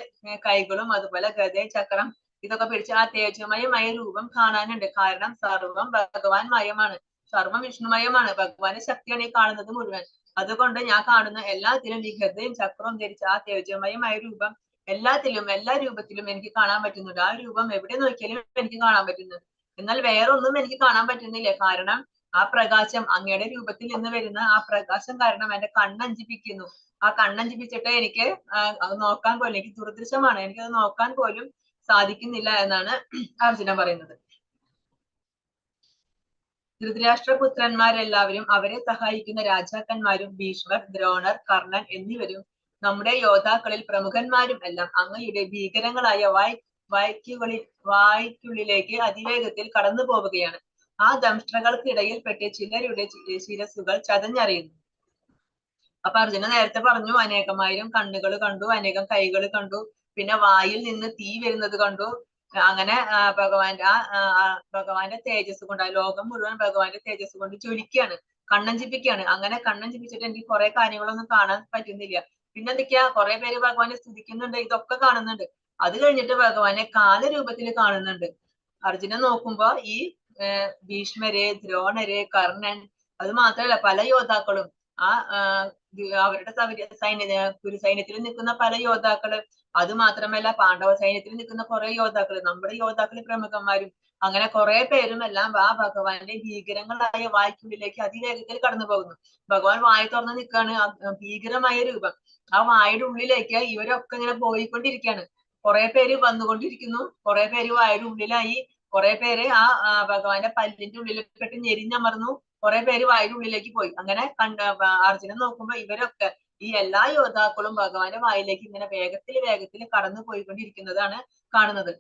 കൈകളും അതുപോലെ ഗദ, ചക്രം ഇതൊക്കെ പിടിച്ച് ആ തേജമയമായ രൂപം കാണാനുണ്ട്. കാരണം സർവം ഭഗവാൻ മയമാണ്, സർവം വിഷ്ണുമയമാണ്, ഭഗവാന്റെ ശക്തിയാണ് ഈ കാണുന്നത് മുഴുവൻ. അതുകൊണ്ട് ഞാൻ കാണുന്ന എല്ലാത്തിലും ഈ ഗദയും ചക്രവും ധരിച്ച ആ തേജമയമായ രൂപം എല്ലാത്തിലും, എല്ലാ രൂപത്തിലും എനിക്ക് കാണാൻ പറ്റുന്നുണ്ട്. ആ രൂപം എവിടെ നോക്കിയാലും എനിക്ക് കാണാൻ പറ്റുന്നുണ്ട്. എന്നാൽ വേറെ ഒന്നും എനിക്ക് കാണാൻ പറ്റുന്നില്ല, കാരണം ആ പ്രകാശം, അങ്ങയുടെ രൂപത്തിൽ നിന്ന് വരുന്ന ആ പ്രകാശം കാരണം എന്റെ കണ്ണഞ്ചിപ്പിക്കുന്നു. ആ കണ്ണഞ്ചിപ്പിച്ചിട്ട് എനിക്ക് നോക്കാൻ പോലും, എനിക്ക് ദുർദൃശമാണ്, എനിക്കത് നോക്കാൻ പോലും സാധിക്കുന്നില്ല എന്നാണ് അർജുന പറയുന്നത്. ധൃതരാഷ്ട്രപുത്രന്മാരെല്ലാവരും അവരെ സഹായിക്കുന്ന രാജാക്കന്മാരും ഭീഷ്മർ, ദ്രോണർ, കർണൻ എന്നിവരും നമ്മുടെ യോദ്ധാക്കളിൽ പ്രമുഖന്മാരും എല്ലാം അങ്ങയുടെ ഭീകരങ്ങളായ വായ്ക്കുള്ളിലേക്ക് അതിവേഗത്തിൽ കടന്നു പോവുകയാണ്. ആ ദംഷ്ട്രകൾക്കിടയിൽപ്പെട്ട് ചിലരുടെ ശിരസുകൾ ചതഞ്ഞറിയുന്നു. അപ്പൊ അർജുന നേരത്തെ പറഞ്ഞു, അനേകമായിരം കണ്ണുകൾ കണ്ടു, അനേകം കൈകൾ കണ്ടു, പിന്നെ വായിൽ നിന്ന് തീ വരുന്നത് കണ്ടു. അങ്ങനെ ഭഗവാന്റെ തേജസ് കൊണ്ട് ആ ലോകം മുഴുവൻ ഭഗവാന്റെ തേജസ് കൊണ്ട് ജ്വലിക്കുകയാണ്, കണ്ണഞ്ചിപ്പിക്കുകയാണ്. അങ്ങനെ കണ്ണഞ്ചിപ്പിച്ചിട്ട് എനിക്ക് കുറെ കാര്യങ്ങളൊന്നും കാണാൻ പറ്റുന്നില്ല. പിന്നെ എന്തൊക്കെയാ, കുറെ പേര് ഭഗവാനെ സ്തുതിക്കുന്നുണ്ട്, ഇതൊക്കെ കാണുന്നുണ്ട്. അത് കഴിഞ്ഞിട്ട് ഭഗവാനെ കാലരൂപത്തിൽ കാണുന്നുണ്ട്. അർജുനൻ നോക്കുമ്പോ ഈ ഭീഷ്മര്, ദ്രോണര്, കർണൻ, അത് മാത്രമല്ല പല യോദ്ധാക്കളും, അവരുടെ സൈന്യത്തിൽ നിൽക്കുന്ന പല യോദ്ധാക്കള്, അത് മാത്രമല്ല പാണ്ഡവ സൈന്യത്തിൽ നിൽക്കുന്ന കുറെ യോദ്ധാക്കള്, നമ്മുടെ യോദ്ധാക്കള് പ്രമുഖന്മാരും, അങ്ങനെ കുറെ പേരും എല്ലാം ആ ഭഗവാന്റെ ഭീകരങ്ങളായ വായ്ക്കുള്ളിലേക്ക് അതിവേഗത്തിൽ കടന്നു പോകുന്നു. ഭഗവാൻ വായ തുറന്ന് നിൽക്കാണ്, ഭീകരമായ രൂപം. ആ വായുടെ ഉള്ളിലേക്ക് ഇവരൊക്കെ ഇങ്ങനെ പോയിക്കൊണ്ടിരിക്കുകയാണ്. കുറെ പേര് വന്നുകൊണ്ടിരിക്കുന്നു, കുറെ പേര് വായുടെ ഉള്ളിലായി, കുറെ പേര് ആ ഭഗവാന്റെ പല്ലിന്റെ ഉള്ളിൽ പെട്ട് ഞെരിഞ്ഞമർന്നു, കുറെ പേര് വായുടെ ഉള്ളിലേക്ക് പോയി. അങ്ങനെ അർജുനൻ നോക്കുമ്പോ ഇവരൊക്കെ, ഈ എല്ലാ യോദ്ധാക്കളും ഭഗവാന്റെ വായിലേക്ക് ഇങ്ങനെ വേഗത്തിൽ കടന്നു പോയിക്കൊണ്ടിരിക്കുന്നതാണ് കാണുന്നത്.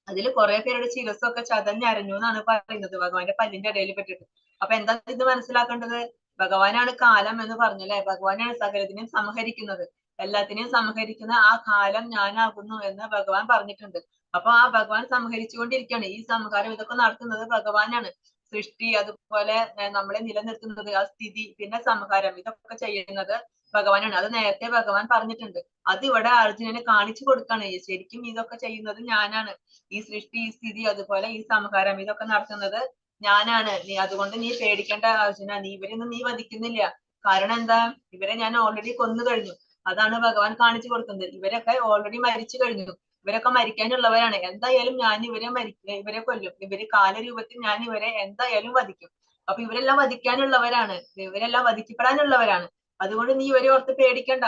അതിൽ കുറെ പേരുടെ ശിരസ്സൊക്കെ ചതഞ്ഞരഞ്ഞു എന്നാണ് പറയുന്നത്, ഭഗവാന്റെ പല്ലിന്റെ ഇടയിൽ പെട്ടിട്ട്. അപ്പൊ എന്താ ഇത് മനസ്സിലാക്കേണ്ടത്? ഭഗവാനാണ് കാലം എന്ന് പറഞ്ഞല്ലേ, ഭഗവാനാണ് സകലത്തിനെയും സംഹരിക്കുന്നത്, എല്ലാത്തിനെയും സംഹരിക്കുന്ന ആ കാലം ഞാനാകുന്നു എന്ന് ഭഗവാൻ പറഞ്ഞിട്ടുണ്ട്. അപ്പൊ ആ ഭഗവാൻ സംഹരിച്ചുകൊണ്ടിരിക്കുകയാണ്. ഈ സംഹാരം ഇതൊക്കെ നടത്തുന്നത് ഭഗവാനാണ്. സൃഷ്ടി, അതുപോലെ നമ്മളെ നിലനിർത്തുന്നത്, ആ സ്ഥിതി, പിന്നെ സംഹാരം, ഇതൊക്കെ ചെയ്യുന്നത് ഭഗവാനാണ്. അത് നേരത്തെ ഭഗവാൻ പറഞ്ഞിട്ടുണ്ട്. അത് ഇവിടെ അർജുനന് കാണിച്ചു കൊടുക്കാണ്, ശരിക്കും ഇതൊക്കെ ചെയ്യുന്നത് ഞാനാണ്, ഈ സൃഷ്ടി, ഈ സ്ഥിതി, അതുപോലെ ഈ സംഹാരം, ഇതൊക്കെ നടത്തുന്നത് ഞാനാണ്. അതുകൊണ്ട് നീ പേടിക്കേണ്ട അർജുന, ഇവരൊന്നും നീ വധിക്കുന്നില്ല. കാരണം എന്താ, ഇവരെ ഞാൻ ഓൾറെഡി കൊന്നു കഴിഞ്ഞു. അതാണ് ഭഗവാൻ കാണിച്ചു കൊടുക്കുന്നത്. ഇവരൊക്കെ ഓൾറെഡി മരിച്ചു കഴിഞ്ഞു, ഇവരൊക്കെ മരിക്കാനുള്ളവരാണ്. എന്തായാലും ഞാൻ ഇവരെ കൊല്ലും, ഇവര് കാലരൂപത്തിൽ ഞാൻ ഇവരെ എന്തായാലും വധിക്കും. അപ്പൊ ഇവരെല്ലാം വധിക്കാനുള്ളവരാണ്, ഇവരെല്ലാം വധിക്കപ്പെടാനുള്ളവരാണ്. അതുകൊണ്ട് നീ ഇവരെ ഓർത്ത് പേടിക്കണ്ട,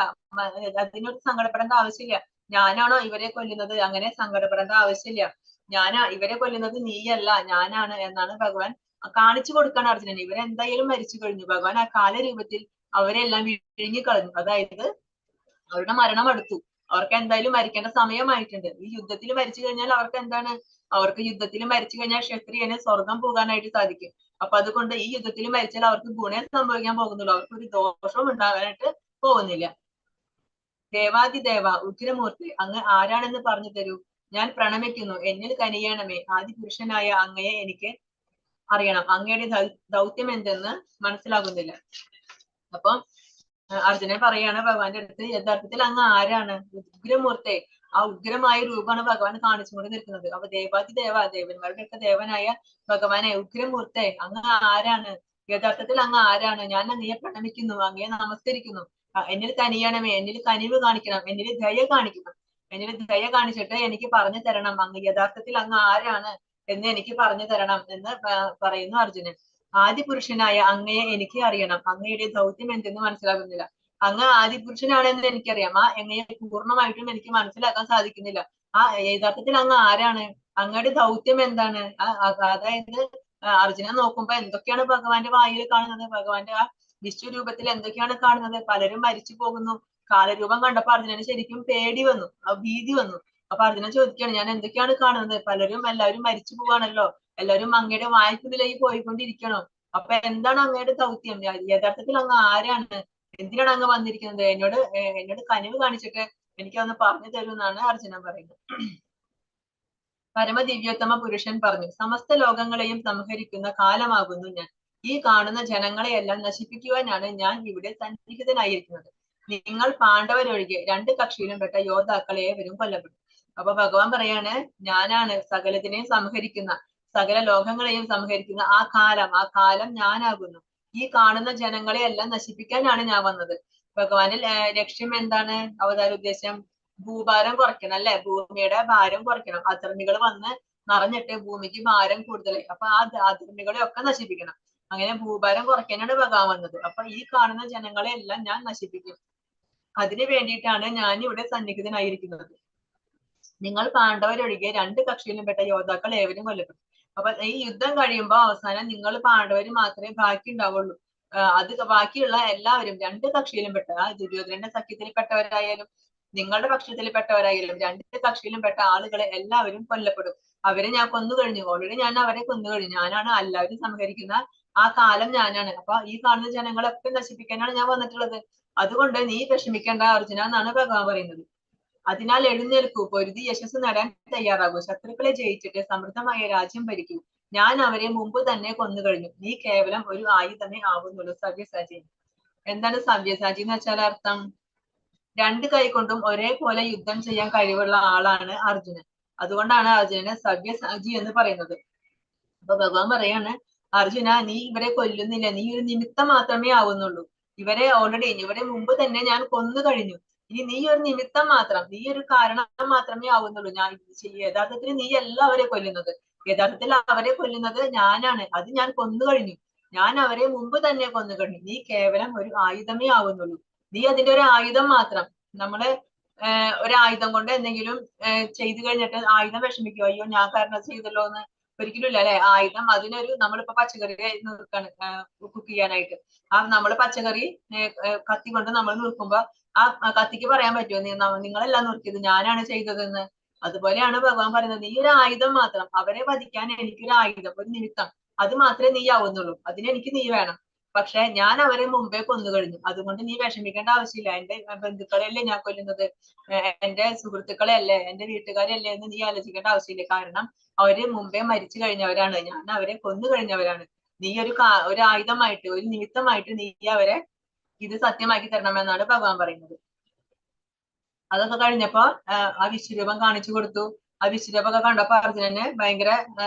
അതിനോട് സങ്കടപ്പെടേണ്ട ആവശ്യമില്ല. ഞാനാണോ ഇവരെ കൊല്ലുന്നത്, അങ്ങനെ സങ്കടപ്പെടേണ്ട ആവശ്യമില്ല. ഇവരെ കൊല്ലുന്നത് നീയല്ല, ഞാനാണ് എന്നാണ് ഭഗവാൻ കാണിച്ചു കൊടുക്കാൻ അർജുനൻ. ഇവരെന്തായാലും മരിച്ചു കഴിഞ്ഞു. ഭഗവാൻ ആ കാലരൂപത്തിൽ അവരെല്ലാം വിഴുങ്ങിക്കളഞ്ഞു. അതായത് അവരുടെ മരണം അടുത്തു, അവർക്ക് എന്തായാലും മരിക്കേണ്ട സമയമായിട്ടുണ്ട്. ഈ യുദ്ധത്തിൽ മരിച്ചു കഴിഞ്ഞാൽ അവർക്ക് എന്താണ്, അവർക്ക് യുദ്ധത്തിൽ മരിച്ചു കഴിഞ്ഞാൽ ക്ഷത്രിയന് സ്വർഗം പോകാനായിട്ട് സാധിക്കും. അപ്പൊ അതുകൊണ്ട് ഈ യുദ്ധത്തിൽ മരിച്ചാൽ അവർക്ക് ഗുണം സംഭവിക്കാൻ പോകുന്നുള്ളൂ, അവർക്ക് ഒരു ദോഷവും ഉണ്ടാകാനായിട്ട് പോകുന്നില്ല. ദേവാദിദേവ ഉഗ്രമൂർത്തി, അങ്ങ് ആരാണെന്ന് പറഞ്ഞു തരൂ, ഞാൻ പ്രണമിക്കുന്നു, എന്നിൽ കനിയണമേ. ആദിപുരുഷനായ അങ്ങയെ എനിക്ക് അറിയണം, അങ്ങയുടെ ദൗത്യം എന്തെന്ന് മനസ്സിലാകുന്നില്ല. അപ്പം അർജുനൻ പറയാണ് ഭഗവാന്റെ അടുത്ത്, യഥാർത്ഥത്തിൽ അങ്ങ് ആരാണ്? ഉഗ്രമൂർത്തെ, ആ ഉഗ്രമായ രൂപമാണ് ഭഗവാൻ കാണിച്ചുകൊണ്ട് നിൽക്കുന്നത്. അപ്പൊ ദേവാദിദേവ, ദേവന്മാരുടെ ഒക്കെ ദേവനായ ഭഗവാനെ, ഉഗ്രമൂർത്തെ അങ്ങ് ആരാണ്? യഥാർത്ഥത്തിൽ അങ്ങ് ആരാണ്? ഞാൻ അങ്ങയെ പ്രണമിക്കുന്നു, അങ്ങയെ നമസ്കരിക്കുന്നു. എന്നിൽ കനിയണമേ, എന്നിൽ കനിവ് കാണിക്കണം, എന്നിൽ ദയ കാണിക്കണം, എന്നോട് ദയ കാണിച്ചിട്ട് എനിക്ക് പറഞ്ഞു തരണം, അങ്ങ് യഥാർത്ഥത്തിൽ അങ്ങ് ആരാണ് എന്ന് എനിക്ക് പറഞ്ഞു തരണം എന്ന് പറയുന്നു അർജുനൻ. ആദിപുരുഷനായ അങ്ങയെ എനിക്ക് അറിയണം, അങ്ങയുടെ ദൗത്യം എന്തെന്ന് മനസ്സിലാകുന്നില്ല. അങ്ങ് ആദിപുരുഷനാണെന്ന് എനിക്കറിയാം, ആ അങ്ങയെ പൂർണ്ണമായിട്ടും എനിക്ക് മനസ്സിലാക്കാൻ സാധിക്കുന്നില്ല. ആ യഥാർത്ഥത്തിൽ അങ്ങ് ആരാണ്, അങ്ങയുടെ ദൗത്യം എന്താണ്? അതായത് അർജുനൻ നോക്കുമ്പോ എന്തൊക്കെയാണ് ഭഗവാന്റെ വായിൽ കാണുന്നത്, ഭഗവാന്റെ ആ വിശ്വരൂപത്തിൽ എന്തൊക്കെയാണ് കാണുന്നത്? പലരും മരിച്ചു പോകുന്നു. കാലരൂപം കണ്ടപ്പോ അർജുനന് ശരിക്കും പേടി വന്നു, ഭീതി വന്നു. അപ്പൊ അർജുനൻ ചോദിക്കുകയാണ്, ഞാൻ എന്തൊക്കെയാണ് കാണുന്നത്? എല്ലാവരും മരിച്ചു പോവാണല്ലോ, എല്ലാവരും അങ്ങയുടെ വായ്ക്കുള്ളിലേക്ക് പോയിക്കൊണ്ടിരിക്കണോ? അപ്പൊ എന്താണ് അങ്ങയുടെ ദൗത്യം? യഥാർത്ഥത്തിൽ അങ്ങ് ആരാണ്, എന്തിനാണ് അങ്ങ് വന്നിരിക്കുന്നത്? എന്നോട് കനിവ് കാണിച്ചിട്ട് എനിക്കതൊന്ന് പറഞ്ഞു തരൂ എന്നാണ് അർജുനൻ പറയുന്നത്. പരമദിവ്യോത്തമ പുരുഷൻ പറഞ്ഞു, സമസ്ത ലോകങ്ങളെയും സംഹരിക്കുന്ന കാലമാകുന്നു ഞാൻ. ഈ കാണുന്ന ജനങ്ങളെയെല്ലാം നശിപ്പിക്കുവാനാണ് ഞാൻ ഇവിടെ സന്നിഹിതനായിരിക്കുന്നത്. നിങ്ങൾ പാണ്ഡവരൊഴികെ രണ്ട് കക്ഷിയിലും പെട്ട യോദ്ധാക്കൾ ഏവരും കൊല്ലപ്പെടും. അപ്പൊ ഭഗവാൻ പറയാണ്, ഞാനാണ് സകലത്തിനെയും സംഹരിക്കുന്ന, സകല ലോകങ്ങളെയും സംഹരിക്കുന്ന ആ കാലം ഞാനാകുന്നു. ഈ കാണുന്ന ജനങ്ങളെ എല്ലാം നശിപ്പിക്കാനാണ് ഞാൻ വന്നത്. ഭഗവാന്റെ ലക്ഷ്യം എന്താണ്? അവതാര ഉദ്ദേശം ഭൂഭാരം കുറയ്ക്കണം അല്ലെ, ഭൂമിയുടെ ഭാരം കുറയ്ക്കണം. അധർമ്മികൾ വന്ന് നിറഞ്ഞിട്ട് ഭൂമിക്ക് ഭാരം കൂടുതലായി. അപ്പൊ ആ അധർമ്മികളെ ഒക്കെ നശിപ്പിക്കണം. അങ്ങനെ ഭൂഭാരം കുറയ്ക്കാനാണ് ഭഗവാൻ വന്നത്. അപ്പൊ ഈ കാണുന്ന ജനങ്ങളെ എല്ലാം ഞാൻ നശിപ്പിക്കും. അതിനു വേണ്ടിയിട്ടാണ് ഞാൻ ഇവിടെ സന്നിഹിതനായിരിക്കുന്നത്. നിങ്ങൾ പാണ്ഡവരൊഴികെ രണ്ട് കക്ഷിയിലും പെട്ട യോദ്ധാക്കൾ ഏവരും കൊല്ലപ്പെടും. അപ്പൊ ഈ യുദ്ധം കഴിയുമ്പോ അവസാനം നിങ്ങൾ പാണ്ഡവര് മാത്രമേ ബാക്കി ഉണ്ടാവുള്ളൂ. അത് ബാക്കിയുള്ള എല്ലാവരും രണ്ട് കക്ഷിയിലും പെട്ട, ദുര്യോധനന്റെ സഖ്യത്തിൽപ്പെട്ടവരായാലും നിങ്ങളുടെ പക്ഷത്തിൽപ്പെട്ടവരായാലും രണ്ട് കക്ഷിയിലും പെട്ട ആളുകളെ എല്ലാവരും കൊല്ലപ്പെടും. അവരെ ഞാൻ കൊന്നു കഴിഞ്ഞു, ഓൾറെഡി ഞാൻ അവരെ കൊന്നു കഴിഞ്ഞു. ഞാനാണ് എല്ലാവരും സംഹരിക്കുന്ന ആ കാലം ഞാനാണ്. അപ്പൊ ഈ കാണുന്ന ജനങ്ങളൊക്കെ നശിപ്പിക്കാനാണ് ഞാൻ വന്നിട്ടുള്ളത്. അതുകൊണ്ട് നീ വിഷമിക്കേണ്ട അർജുന എന്നാണ് ഭഗവാൻ പറയുന്നത്. അതിനാൽ എഴുന്നേൽക്കൂ, പൊരുതി യശസ് നേടാൻ തയ്യാറാകൂ, ശത്രുക്കളെ ജയിച്ചിട്ട് സമൃദ്ധമായ രാജ്യം ഭരിക്കൂ. ഞാൻ അവരെ മുമ്പ് തന്നെ കൊന്നു കഴിഞ്ഞു, നീ കേവലം ഒരു ആയുധമേ ആവുന്നുള്ളൂ. സവ്യസാചി. എന്താണ് സവ്യസാചി എന്ന് വെച്ചാൽ അർത്ഥം? രണ്ട് കൈ കൊണ്ടും ഒരേപോലെ യുദ്ധം ചെയ്യാൻ കഴിവുള്ള ആളാണ് അർജുനൻ. അതുകൊണ്ടാണ് അർജുനനെ സവ്യസാചി എന്ന് പറയുന്നത്. അപ്പൊ ഭഗവാൻ പറയാണ്, അർജുന നീ ഇവരെ കൊല്ലുന്നില്ല, നീ ഒരു നിമിത്തം മാത്രമേ ആവുന്നുള്ളൂ. ഇവരെ മുമ്പ് തന്നെ ഞാൻ കൊന്നു കഴിഞ്ഞു. ഇനി നീ ഒരു നിമിത്തം മാത്രം, നീ ഒരു കാരണം മാത്രമേ ആവുന്നുള്ളൂ. യഥാർത്ഥത്തിൽ നീ അല്ല അവരെ കൊല്ലുന്നത്. യഥാർത്ഥത്തിൽ അവരെ കൊല്ലുന്നത് ഞാനാണ്. അത് ഞാൻ കൊന്നു കഴിഞ്ഞു. ഞാൻ അവരെ മുമ്പ് തന്നെ കൊന്നു കഴിഞ്ഞു. നീ കേവലം ഒരു ആയുധമേ ആവുന്നുള്ളൂ. നീ അതിന്റെ ഒരു ആയുധം മാത്രം. നമ്മള് ഒരു ആയുധം കൊണ്ട് എന്തെങ്കിലും ചെയ്തു കഴിഞ്ഞിട്ട് ആയുധം വിഷമിക്കുമോ, അയ്യോ ഞാൻ കാരണം ചെയ്തല്ലോ എന്ന്? ഒരിക്കലും ഇല്ല അല്ലെ. ആയുധം അതിനൊരു, നമ്മളിപ്പോ പച്ചക്കറി നുറുക്കാണ് കുക്ക് ചെയ്യാനായിട്ട്. നമ്മള് പച്ചക്കറി കത്തി കൊണ്ട് നമ്മൾ നുറുക്കുമ്പോ ആ കത്തിക്ക് പറയാൻ പറ്റുമോ നിങ്ങളെല്ലാം നുറുക്കിയത്, ഞാനാണ് ചെയ്തതെന്ന്? അതുപോലെയാണ് ഭഗവാൻ പറയുന്നത്, നീ ഒരു ആയുധം മാത്രം. അവരെ വധിക്കാൻ എനിക്കൊരു ആയുധം, ഒരു നിമിത്തം, അത് മാത്രമേ നീ ആവുന്നുള്ളൂ. അതിനെനിക്ക് നീ വേണം. പക്ഷെ ഞാൻ അവരെ മുമ്പേ കൊന്നു കഴിഞ്ഞു. അതുകൊണ്ട് നീ വിഷമിക്കേണ്ട ആവശ്യമില്ല. എന്റെ ബന്ധുക്കളെയല്ലേ ഞാൻ കൊല്ലുന്നത്, എന്റെ സുഹൃത്തുക്കളെയല്ലേ, എന്റെ വീട്ടുകാരെയല്ലേ എന്ന് നീ ആലോചിക്കേണ്ട ആവശ്യമില്ല. കാരണം അവര് മുമ്പേ മരിച്ചു കഴിഞ്ഞവരാണ്, ഞാൻ അവരെ കൊന്നു കഴിഞ്ഞവരാണ്. നീ ഒരു ആയുധമായിട്ട്, ഒരു നിമിത്തമായിട്ട് നീ അവരെ ഇത് സത്യമാക്കി തരണമെന്നാണ് ഭഗവാൻ പറയുന്നത്. അതൊക്കെ കഴിഞ്ഞപ്പോ ആ വിശ്വരൂപം കാണിച്ചു കൊടുത്തു. ആ വിശ്വരൂപമൊക്കെ കണ്ടപ്പോ അർജുനന് ഭയങ്കര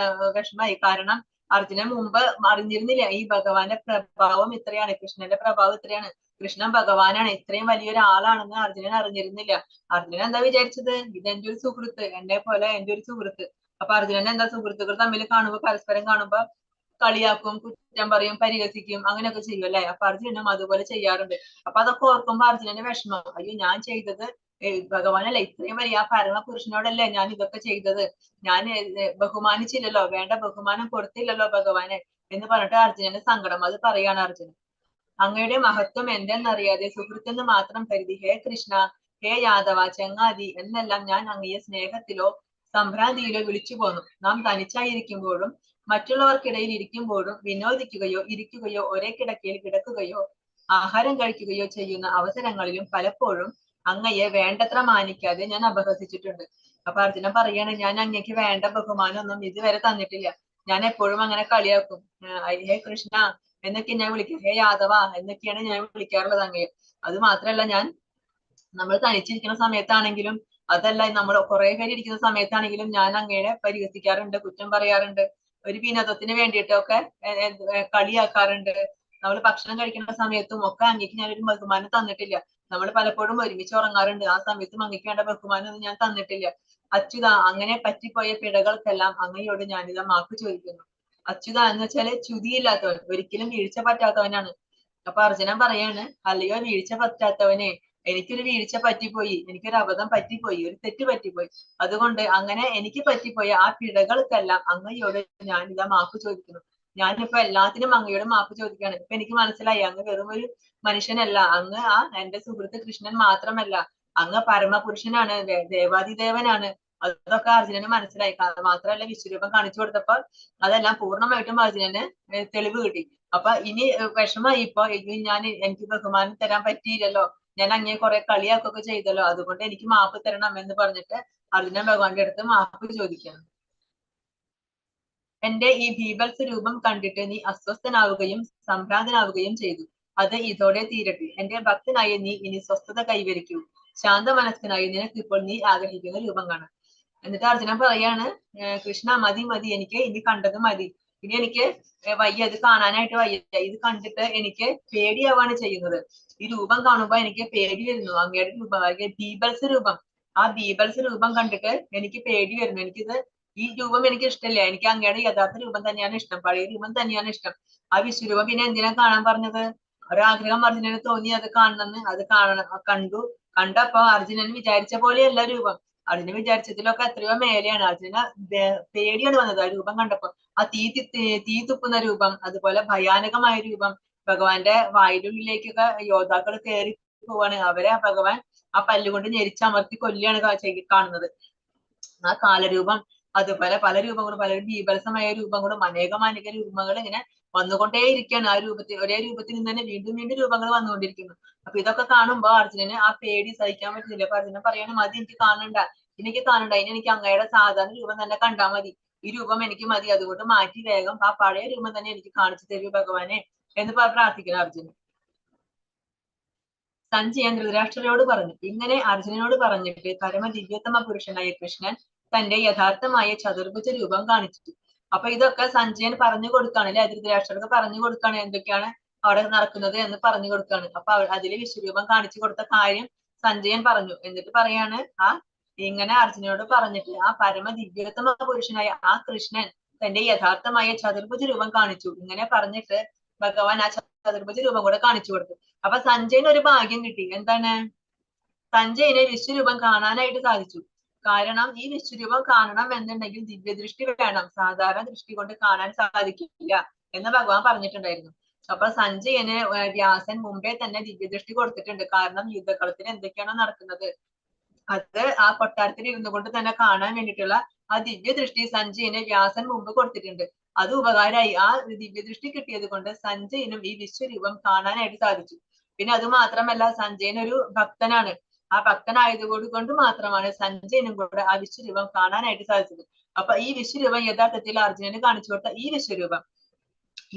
വിഷമായി. കാരണം അർജുനൻ മുമ്പ് അറിഞ്ഞിരുന്നില്ല ഈ ഭഗവാന്റെ പ്രഭാവം ഇത്രയാണ്, കൃഷ്ണന്റെ പ്രഭാവം ഇത്രയാണ്, കൃഷ്ണൻ ഭഗവാനാണ്, ഇത്രയും വലിയൊരു ആളാണെന്ന് അർജുനൻ അറിഞ്ഞിരുന്നില്ല. അർജുനൻ എന്താ വിചാരിച്ചത്, ഇതെന്റെ ഒരു സുഹൃത്ത്, എന്നെ പോലെ എന്റെ ഒരു സുഹൃത്ത്. അപ്പൊ അർജുനൻ എന്താ, സുഹൃത്തുക്കൾ തമ്മിൽ കാണുമ്പോ, പരസ്പരം കാണുമ്പോ കളിയാക്കും, കുറ്റം പറയും, പരിഹസിക്കും, അങ്ങനെയൊക്കെ ചെയ്യും അല്ലെ. അപ്പൊ അർജുനനും അതുപോലെ ചെയ്യാറുണ്ട്. അപ്പൊ അതൊക്കെ ഓർക്കുമ്പോ അർജുനന്റെ വിഷമം, അയ്യോ ഞാൻ ചെയ്തത് ഭഗവാനല്ലേ, ഇത്രയും വലിയ ആ പരമപുരുഷനോടല്ലേ ഞാൻ ഇതൊക്കെ ചെയ്തത്, ഞാൻ ബഹുമാനിച്ചില്ലല്ലോ, വേണ്ട ബഹുമാനം കൊടുത്തില്ലല്ലോ ഭഗവാനെ എന്ന് പറഞ്ഞിട്ട് അർജുനന്റെ സങ്കടം അത് പറയാണ് അർജുനൻ. അങ്ങയുടെ മഹത്വം എന്തെന്നറിയാതെ സുഹൃത്തെന്ന് മാത്രം കരുതി ഹേ കൃഷ്ണ, ഹേ യാദവ, ചങ്ങാതി എന്നെല്ലാം ഞാൻ അങ്ങയെ സ്നേഹത്തിലോ സംഭ്രാന്തിയിലോ വിളിച്ചു പോന്നു. നാം തനിച്ചായിരിക്കുമ്പോഴും മറ്റുള്ളവർക്കിടയിൽ ഇരിക്കുമ്പോഴും വിനോദിക്കുകയോ ഇരിക്കുകയോ ഒരേ കിടക്കയിൽ കിടക്കുകയോ ആഹാരം കഴിക്കുകയോ ചെയ്യുന്ന അവസരങ്ങളിലും പലപ്പോഴും അങ്ങയെ വേണ്ടത്ര മാനിക്കാതെ ഞാൻ അപഹസിച്ചിട്ടുണ്ട്. അപ്പൊ അർജുനൻ പറയാണ്, ഞാൻ അങ്ങക്ക് വേണ്ട ബഹുമാനമൊന്നും ഇതുവരെ തന്നിട്ടില്ല. ഞാൻ എപ്പോഴും അങ്ങനെ കളിയാക്കും, ഹേ കൃഷ്ണ എന്നൊക്കെ ഞാൻ വിളിക്കും, ഹേ യാദവ എന്നൊക്കെയാണ് ഞാൻ വിളിക്കാറുള്ളത് അങ്ങയെ. അത് മാത്രല്ല, നമ്മൾ തനിച്ചിരിക്കുന്ന സമയത്താണെങ്കിലും, അതല്ല നമ്മൾ കുറെ പേര് ഇരിക്കുന്ന സമയത്താണെങ്കിലും ഞാൻ അങ്ങയെ പരിഹസിക്കാറുണ്ട്, കുറ്റം പറയാറുണ്ട്, ഒരു വിനോദത്തിന് വേണ്ടിയിട്ടൊക്കെ കളിയാക്കാറുണ്ട്. നമ്മൾ ഭക്ഷണം കഴിക്കുന്ന സമയത്തും ഒക്കെ അങ്ങേക്ക് ഞാനൊരു ബഹുമാനം തന്നിട്ടില്ല. നമ്മൾ പലപ്പോഴും ഒരുമിച്ച് ഉറങ്ങാറുണ്ട്. ആ സമയത്ത് മങ്ങിക്ക് വേണ്ട ബഹുമാനം ഒന്നും ഞാൻ തന്നിട്ടില്ല. അച്യുത, അങ്ങനെ പറ്റിപ്പോയ പിഴകൾക്കെല്ലാം അങ്ങയോട് ഞാനിതാ മാപ്പ് ചോദിക്കുന്നു. അച്യുത എന്ന് വെച്ചാല് ച്യുതിയില്ലാത്തവൻ, ഒരിക്കലും വീഴ്ച പറ്റാത്തവനാണ്. അപ്പൊ അർജുനൻ പറയാണ്, അല്ലയോ വീഴ്ച പറ്റാത്തവനെ, എനിക്കൊരു വീഴ്ച പറ്റിപ്പോയി, എനിക്കൊരു അബദ്ധം പറ്റിപ്പോയി, ഒരു തെറ്റ് പറ്റിപ്പോയി. അതുകൊണ്ട് അങ്ങനെ എനിക്ക് പറ്റിപ്പോയ ആ പിഴകൾക്കെല്ലാം അങ്ങയോട് ഞാനിതാ മാപ്പ് ചോദിക്കുന്നു. ഞാനിപ്പോ എല്ലാത്തിനും അങ്ങയോട് മാപ്പ് ചോദിക്കുകയാണ്. ഇപ്പൊ എനിക്ക് മനസ്സിലായി, അങ്ങ് വെറും ഒരു മനുഷ്യനല്ല, അങ്ങ് ആ എന്റെ സുഹൃത്ത് കൃഷ്ണൻ മാത്രമല്ല, അങ്ങ് പരമപുരുഷനാണ്, ദേവാദിദേവനാണ്. അതൊക്കെ അർജുനന് മനസ്സിലായി. മാത്രമല്ല വിശ്വരൂപം കാണിച്ചു കൊടുത്തപ്പോ അതെല്ലാം പൂർണ്ണമായിട്ടും അർജുനന് തെളിവ് കിട്ടി. അപ്പൊ ഇനി വിഷമായി, ഇപ്പൊ എനിക്ക് ബഹുമാനം തരാൻ പറ്റിയില്ലല്ലോ, ഞാൻ അങ്ങേ കുറെ കളിയാക്കൊക്കെ ചെയ്തല്ലോ, അതുകൊണ്ട് എനിക്ക് മാപ്പ് തരണം എന്ന് പറഞ്ഞിട്ട് അർജുനൻ ഭഗവാന്റെ അടുത്ത് മാപ്പ് ചോദിക്കണം. എന്റെ ഈ ഭീഭത്സ രൂപം കണ്ടിട്ട് നീ അസ്വസ്ഥനാവുകയും സംഭ്രാന്തനാവുകയും ചെയ്തു. അത് ഇതോടെ തീരട്ടെ. എന്റെ ഭക്തനായ നീ ഇനി സ്വസ്ഥത കൈവരിക്കൂ. ശാന്ത മനസ്കനായി നിനക്ക് ഇപ്പോൾ നീ ആഗ്രഹിക്കുന്ന രൂപം കാണാം. എന്നിട്ട് അർജുനൻ പറയാണ്, കൃഷ്ണ മതി മതി, എനിക്ക് ഇനി കണ്ടത് മതി, ഇനി എനിക്ക് വയ്യ, ഇത് കാണാനായിട്ട് വയ്യ, ഇത് കണ്ടിട്ട് എനിക്ക് പേടിയാവാണ് ചെയ്യുന്നത്. ഈ രൂപം കാണുമ്പോ എനിക്ക് പേടി വരുന്നു. അങ്ങയുടെ രൂപം, ബീഭത്സ രൂപം, ആ ബീഭത്സ രൂപം കണ്ടിട്ട് എനിക്ക് പേടി വരുന്നു. ഈ രൂപം എനിക്ക് ഇഷ്ടമില്ല. എനിക്ക് അങ്ങയുടെ യഥാർത്ഥ രൂപം തന്നെയാണ് ഇഷ്ടം, പഴയ രൂപം തന്നെയാണ് ഇഷ്ടം. ആ വിശ്വരൂപം പിന്നെ എന്തിനാ കാണാൻ പറഞ്ഞത്? ഒരാഗ്രഹം അർജുനന് തോന്നി, അത് കാണണമെന്ന്. അത് കണ്ടപ്പോ അർജുനൻ വിചാരിച്ച പോലെയല്ല രൂപം. അർജുനൻ വിചാരിച്ചതിലൊക്കെ എത്രയോ മേലെയാണ്. അർജുന പേടിയാണ് വന്നത് ആ രൂപം കണ്ടപ്പോ. ആ തീ തുപ്പുന്ന രൂപം, അതുപോലെ ഭയാനകമായ രൂപം, ഭഗവാന്റെ വായുവിലേക്കൊക്കെ യോദ്ധാക്കൾ കയറി പോവാണ്. അവരെ ഭഗവാൻ ആ പല്ലുകൊണ്ട് ഞെരിച്ചമർത്തി കൊല്ലിയാണ് കാണുന്നത്. ആ കാലരൂപം, അതുപോലെ പല രൂപങ്ങളും, പല ബീഭത്സമായ രൂപങ്ങളും, അനേക രൂപങ്ങൾ ഇങ്ങനെ വന്നുകൊണ്ടേയിരിക്കുകയാണ്. ആ ഒരേ രൂപത്തിൽ നിന്ന് തന്നെ വീണ്ടും വീണ്ടും രൂപങ്ങൾ വന്നുകൊണ്ടിരിക്കുന്നു. അപ്പൊ ഇതൊക്കെ കാണുമ്പോ അർജുനന് ആ പേടി സഹിക്കാൻ പറ്റുന്നില്ല. അപ്പൊ അർജുനൻ പറയാണ്, മതി, എനിക്ക് കാണണ്ട, ഇനി എനിക്ക് അങ്ങയുടെ സാധാരണ രൂപം തന്നെ കണ്ടാൽ മതി, ഈ രൂപം എനിക്ക് മതി, അതുകൊണ്ട് മാറ്റി വേഗം ആ പഴയ രൂപം തന്നെ എനിക്ക് കാണിച്ചു തരൂ ഭഗവാനെ എന്ന് പ്രാർത്ഥിക്കുന്നു അർജുനൻ. സഞ്ജയൻ ധൃതരാഷ്ട്രരോട് പറഞ്ഞു. ഇങ്ങനെ അർജുനനോട് പറഞ്ഞിട്ട് പരമ ദിവ്യോത്തമ പുരുഷനായ കൃഷ്ണൻ തന്റെ യഥാർത്ഥമായ ചതുർഭുജ രൂപം കാണിച്ചു. അപ്പൊ ഇതൊക്കെ സഞ്ജയൻ പറഞ്ഞു കൊടുക്കാണ്, അല്ലെ, ധൃതരാഷ്ട്രർക്ക് പറഞ്ഞു കൊടുക്കാണ് എന്തൊക്കെയാണ് അവിടെ നടക്കുന്നത് എന്ന് പറഞ്ഞു കൊടുക്കാണ്. അപ്പൊ അതില് വിശ്വരൂപം കാണിച്ചു കൊടുത്ത കാര്യം സഞ്ജയൻ പറഞ്ഞു. എന്നിട്ട് പറയാണ്, ഇങ്ങനെ അർജുനനോട് പറഞ്ഞിട്ട് ആ പരമ ദിവ്യോത്തമ പുരുഷനായ ആ കൃഷ്ണൻ തന്റെ യഥാർത്ഥമായ ചതുർഭുജ രൂപം കാണിച്ചു. ഇങ്ങനെ പറഞ്ഞിട്ട് ഭഗവാൻ ആ ചതുർഭുജ രൂപം കൂടെ കാണിച്ചു കൊടുത്തു. അപ്പൊ സഞ്ജയന് ഒരു ഭാഗ്യം കിട്ടി. എന്താണ്? സഞ്ജയനെ വിശ്വരൂപം കാണാനായിട്ട് സാധിച്ചു. കാരണം ഈ വിശ്വരൂപം കാണണം എന്നുണ്ടെങ്കിൽ ദിവ്യദൃഷ്ടി വേണം, സാധാരണ ദൃഷ്ടി കൊണ്ട് കാണാൻ സാധിക്കില്ല എന്ന് ഭഗവാൻ പറഞ്ഞിട്ടുണ്ടായിരുന്നു. അപ്പൊ സഞ്ജയന് വ്യാസൻ മുമ്പേ തന്നെ ദിവ്യദൃഷ്ടി കൊടുത്തിട്ടുണ്ട്. കാരണം യുദ്ധകളത്തിൽ എന്തൊക്കെയാണോ നടക്കുന്നത് അത് ആ കൊട്ടാരത്തിൽ ഇരുന്നു കൊണ്ട് തന്നെ കാണാൻ വേണ്ടിയിട്ടുള്ള ആ ദിവ്യദൃഷ്ടി സഞ്ജയന് വ്യാസൻ മുമ്പ് കൊടുത്തിട്ടുണ്ട്. അത് ഉപകാരമായി. ആ ദിവ്യദൃഷ്ടി കിട്ടിയത് കൊണ്ട് സഞ്ജയനും ഈ വിശ്വരൂപം കാണാനായിട്ട് സാധിച്ചു. പിന്നെ അത് മാത്രമല്ല, സഞ്ജയൻ ഒരു ഭക്തനാണ്. ആ ഭക്തനായതുകൊണ്ട് കൊണ്ട് മാത്രമാണ് സഞ്ജയനും കൂടെ ആ വിശ്വരൂപം കാണാനായിട്ട് സാധിച്ചത്. അപ്പൊ ഈ വിശ്വരൂപം യഥാർത്ഥത്തിൽ അർജുനന് കാണിച്ചു കൊടുത്ത ഈ വിശ്വരൂപം,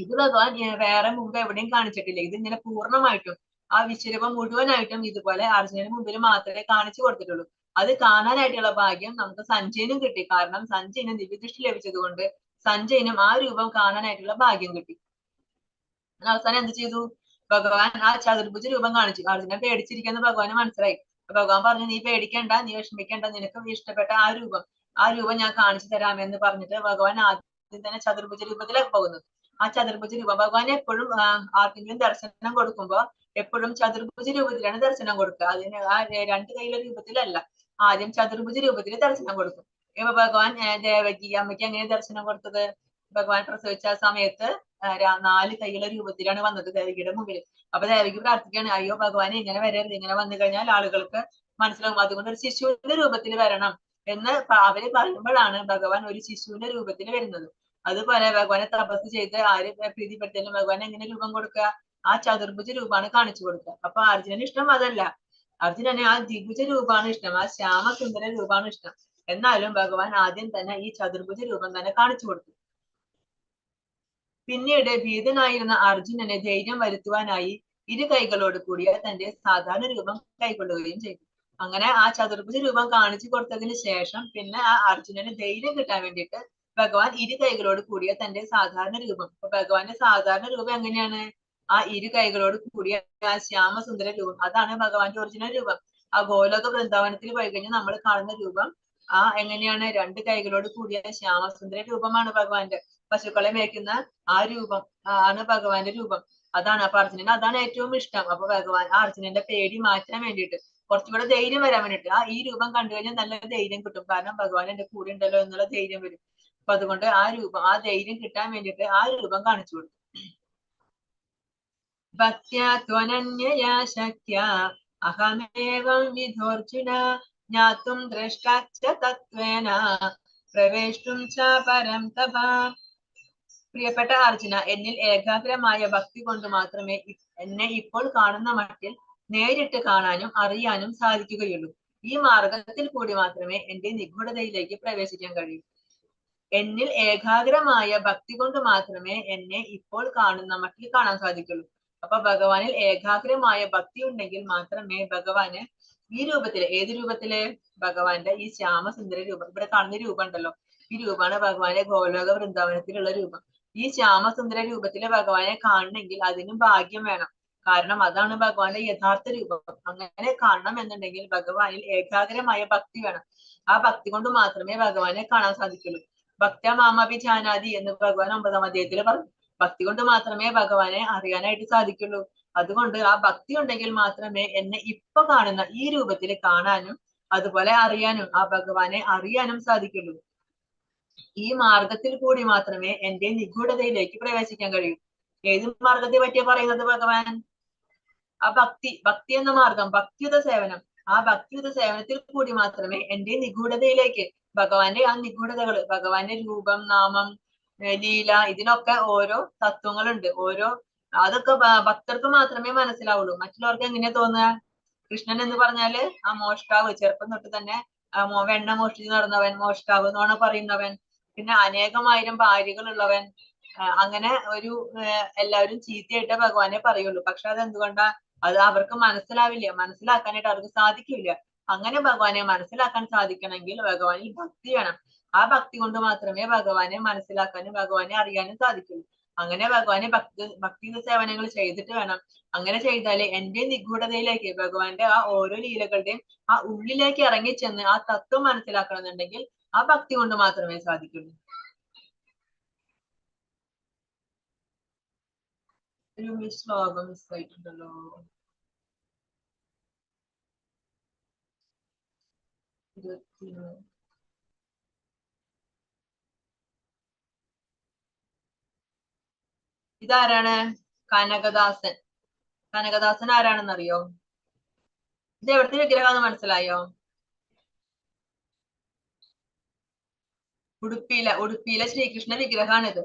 ഇത് ഭഗവാൻ വേറെ മുമ്പ് എവിടെയും കാണിച്ചിട്ടില്ല. ഇത് ഇങ്ങനെ പൂർണ്ണമായിട്ടും ആ വിശ്വരൂപം മുഴുവനായിട്ടും ഇതുപോലെ അർജുനന് മുമ്പിൽ മാത്രമേ കാണിച്ചു കൊടുത്തിട്ടുള്ളൂ. അത് കാണാനായിട്ടുള്ള ഭാഗ്യം നമുക്ക് സഞ്ജയനും കിട്ടി. കാരണം സഞ്ജയനും ദിവ്യദൃഷ്ടി ലഭിച്ചത് കൊണ്ട് സഞ്ജയനും ആ രൂപം കാണാനായിട്ടുള്ള ഭാഗ്യം കിട്ടി. അവസാനം എന്ത് ചെയ്തു? ഭഗവാൻ ആ ചതുർഭുജ രൂപം കാണിച്ചു. അർജുനൻ പേടിച്ചിരിക്കുന്ന ഭഗവാന് മനസ്സിലായി. ഭഗവാൻ പറഞ്ഞു, നീ പേടിക്കണ്ട, നീ വിഷമിക്കണ്ട, നിനക്ക് ഇഷ്ടപ്പെട്ട ആ രൂപം ഞാൻ കാണിച്ചു തരാം എന്ന് പറഞ്ഞിട്ട് ഭഗവാൻ ആദ്യം തന്നെ ചതുർഭുജ രൂപത്തിലേക്ക് പോകുന്നത്. ആ ചതുർഭുജ രൂപം ഭഗവാൻ എപ്പോഴും ആർക്കെങ്കിലും ദർശനം കൊടുക്കുമ്പോ എപ്പോഴും ചതുർഭുജ രൂപത്തിലാണ് ദർശനം കൊടുക്കുക. അതിന് ആ രണ്ട് കൈയിലെ രൂപത്തിലല്ല, ആദ്യം ചതുർഭുജ രൂപത്തിൽ ദർശനം കൊടുക്കും. ഇപ്പൊ ഭഗവാൻ ദേവകി അമ്മയ്ക്ക് എങ്ങനെ ദർശനം കൊടുത്തത്? ഭഗവാൻ പ്രസവിച്ച സമയത്ത് 4 കൈയുള്ള രൂപത്തിലാണ് വന്നത് ദേവകിയുടെ മുമ്പിൽ. അപ്പൊ ദേവകി പ്രാർത്ഥിക്കുകയാണ്, അയ്യോ ഭഗവാനെ, ഇങ്ങനെ വരരുത്, ഇങ്ങനെ വന്നു കഴിഞ്ഞാൽ ആളുകൾക്ക് മനസ്സിലാവും, അതുകൊണ്ട് ഒരു ശിശുവിന്റെ രൂപത്തിൽ വരണം എന്ന് അവര് പറയുമ്പോഴാണ് ഭഗവാൻ ഒരു ശിശുവിന്റെ രൂപത്തിൽ വരുന്നത്. അതുപോലെ ഭഗവാനെ തപസ് ചെയ്ത് ആര് പ്രീതിപ്പെടുത്തിയാലും ഭഗവാൻ എങ്ങനെ രൂപം കൊടുക്കുക? ആ ചതുർഭുജ രൂപമാണ് കാണിച്ചു കൊടുക്കുക. അപ്പൊ അർജുനന് ഇഷ്ടം അതല്ല. അർജുനന് ആ ദ്വിഭുജ രൂപമാണ് ഇഷ്ടം, ആ ശ്യാമസുന്ദര രൂപമാണ് ഇഷ്ടം. എന്നാലും ഭഗവാൻ ആദ്യം തന്നെ ഈ ചതുർഭുജ രൂപം തന്നെ കാണിച്ചു കൊടുത്തു. പിന്നീട് ഭീതനായിരുന്ന അർജുനനെ ധൈര്യം വരുത്തുവാനായി ഇരു കൈകളോട് കൂടിയ തന്റെ സാധാരണ രൂപം കൈക്കൊള്ളുകയും ചെയ്തു. അങ്ങനെ ആ ചതുർഭുജ രൂപം കാണിച്ചു കൊടുത്തതിന് ശേഷം പിന്നെ ആ അർജുനന് ധൈര്യം കിട്ടാൻ വേണ്ടിയിട്ട് ഭഗവാൻ ഇരു കൈകളോട് കൂടിയ തന്റെ സാധാരണ രൂപം. അപ്പൊ ഭഗവാന്റെ സാധാരണ രൂപം എങ്ങനെയാണ്? ആ ഇരു കൈകളോട് കൂടിയ ആ ശ്യാമസുന്ദര രൂപം, അതാണ് ഭഗവാന്റെ ഒറിജിനൽ രൂപം. ആ ഗോലോക വൃന്ദാവനത്തിൽ പോയി കഴിഞ്ഞാൽ നമ്മൾ കാണുന്ന രൂപം എങ്ങനെയാണ്? രണ്ട് കൈകളോട് കൂടിയ ശ്യാമസുന്ദര രൂപമാണ് ഭഗവാന്റെ. പശുക്കളെ മേയ്ക്കുന്ന ആ രൂപം ആണ് ഭഗവാന്റെ രൂപം. അതാണ്. അപ്പൊ അർജുനന് അതാണ് ഏറ്റവും ഇഷ്ടം. അപ്പൊ ഭഗവാൻ ആ അർജുനന്റെ പേടി മാറ്റാൻ വേണ്ടിയിട്ട്, കുറച്ചുകൂടെ ധൈര്യം വരാൻ വേണ്ടിട്ട് ഈ രൂപം കണ്ടു കഴിഞ്ഞാൽ നല്ല ധൈര്യം കിട്ടും. കാരണം ഭഗവാൻ എന്റെ കൂടെ ഉണ്ടല്ലോ എന്നുള്ള ധൈര്യം വരും. അപ്പൊ അതുകൊണ്ട് ആ രൂപം, ആ ധൈര്യം കിട്ടാൻ വേണ്ടിയിട്ട് ആ രൂപം കാണിച്ചു കൊടുത്തു. ഭക്ത്യാ ത്വനന്യയാ ശക്യാ അഹമേവം വിധോർജുന ജ്ഞാതും ദ്രഷ്ടാച്ച തത്വേന പ്രവേഷ്ടും ച പരം തപ. പ്രിയപ്പെട്ട അർജുന, എന്നിൽ ഏകാഗ്രമായ ഭക്തി കൊണ്ട് മാത്രമേ എന്നെ ഇപ്പോൾ കാണുന്ന മട്ടിൽ നേരിട്ട് കാണാനും അറിയാനും സാധിക്കുകയുള്ളൂ. ഈ മാർഗത്തിൽ കൂടി മാത്രമേ എന്റെ നിഗൂഢതയിലേക്ക് പ്രവേശിക്കാൻ കഴിയൂ. എന്നിൽ ഏകാഗ്രമായ ഭക്തി കൊണ്ട് മാത്രമേ എന്നെ ഇപ്പോൾ കാണുന്ന മട്ടിൽ കാണാൻ സാധിക്കുള്ളൂ. അപ്പൊ ഭഗവാനിൽ ഏകാഗ്രമായ ഭക്തി ഉണ്ടെങ്കിൽ മാത്രമേ ഭഗവാന് ഈ രൂപത്തില്, ഏത് രൂപത്തില്? ഭഗവാന്റെ ഈ ശ്യാമസുന്ദര രൂപം, ഇവിടെ കാണുന്ന രൂപം ഉണ്ടല്ലോ, ഈ രൂപമാണ് ഭഗവാന്റെ ഗോലോക വൃന്ദാവനത്തിലുള്ള രൂപം. ഈ ശ്യാമസുന്ദര രൂപത്തിലെ ഭഗവാനെ കാണണമെങ്കിൽ അതിനും ഭാഗ്യം വേണം. കാരണം അതാണ് ഭഗവാന്റെ യഥാർത്ഥ രൂപം. അങ്ങനെ കാണണം എന്നുണ്ടെങ്കിൽ ഭഗവാനിൽ ഏകാഗ്രമായ ഭക്തി വേണം. ആ ഭക്തി കൊണ്ട് മാത്രമേ ഭഗവാനെ കാണാൻ സാധിക്കുള്ളൂ. ഭക്ത മാമഭിജാനാതി എന്ന് ഭഗവാൻ 9-ാം അധ്യായത്തിൽ പറഞ്ഞു. ഭക്തി കൊണ്ട് മാത്രമേ ഭഗവാനെ അറിയാനായിട്ട് സാധിക്കുള്ളൂ. അതുകൊണ്ട് ആ ഭക്തി ഉണ്ടെങ്കിൽ മാത്രമേ എന്നെ ഇപ്പൊ കാണുന്ന ഈ രൂപത്തിൽ കാണാനും അതുപോലെ അറിയാനും, ആ ഭഗവാനെ അറിയാനും സാധിക്കുള്ളൂ. ഈ മാർഗത്തിൽ കൂടി മാത്രമേ എന്റെ നിഗൂഢതയിലേക്ക് പ്രവേശിക്കാൻ കഴിയൂ. ഏത് മാർഗത്തെ പറ്റിയാ പറയുന്നത് ഭഗവാൻ? ആ ഭക്തി എന്ന മാർഗം, ഭക്തിയുത സേവനം. ആ ഭക്തിയുത സേവനത്തിൽ കൂടി മാത്രമേ എന്റെ നിഗൂഢതയിലേക്ക്, ഭഗവാന്റെ ആ നിഗൂഢതകള്, ഭഗവാന്റെ രൂപം, നാമം, ലീല, ഇതിനൊക്കെ ഓരോ തത്വങ്ങളുണ്ട്. അതൊക്കെ ഭക്തർക്ക് മാത്രമേ മനസ്സിലാവുള്ളൂ. മറ്റുള്ളവർക്ക് എങ്ങനെയാ തോന്നുക? കൃഷ്ണൻ എന്ന് പറഞ്ഞാല് ആ മോഷ്ടാവ്, ചെറുപ്പം തൊട്ട് തന്നെ വെണ്ണ മോഷ്ടിച്ച് നടന്നവൻ, മോഷ്ടാവ്, നോണ പറയുന്നവൻ, പിന്നെ അനേകമായിരം ഭാര്യകളുള്ളവൻ, അങ്ങനെ ഒരു എല്ലാവരും ചീത്തയായിട്ട് ഭഗവാനെ പറയുള്ളൂ. പക്ഷെ അതെന്തുകൊണ്ടാ? അത് അവർക്ക് മനസ്സിലാവില്ല, മനസ്സിലാക്കാനായിട്ട് അവർക്ക് സാധിക്കില്ല. അങ്ങനെ ഭഗവാനെ മനസ്സിലാക്കാൻ സാധിക്കണമെങ്കിൽ ഭഗവാനിൽ ഭക്തി വേണം. ആ ഭക്തി കൊണ്ട് മാത്രമേ ഭഗവാനെ മനസ്സിലാക്കാനും ഭഗവാനെ അറിയാനും സാധിക്കുള്ളൂ. അങ്ങനെ ഭഗവാനെ ഭക്തി സേവനങ്ങൾ ചെയ്തിട്ട് വേണം. അങ്ങനെ ചെയ്താലേ എന്റെ നിഗൂഢതയിലേക്ക്, ഭഗവാന്റെ ആ ഓരോ ലീലകളുടെയും ആ ഉള്ളിലേക്ക് ഇറങ്ങി ചെന്ന് ആ തത്വം മനസ്സിലാക്കണം എന്നുണ്ടെങ്കിൽ ആ ഭക്തി കൊണ്ട് മാത്രമേ സാധിക്കുള്ളൂ. ഒരു ശ്ലോകം മിസ്സായിട്ടുണ്ടല്ലോ. ഇതാരാണ്? കനകദാസൻ. കനകദാസൻ ആരാണെന്നറിയോ? ഇത് എവിടുത്തെ വിഗ്രഹമാണെന്ന് മനസ്സിലായോ? ഉടുപ്പിയിലെ ശ്രീകൃഷ്ണ വിഗ്രഹമാണിത്.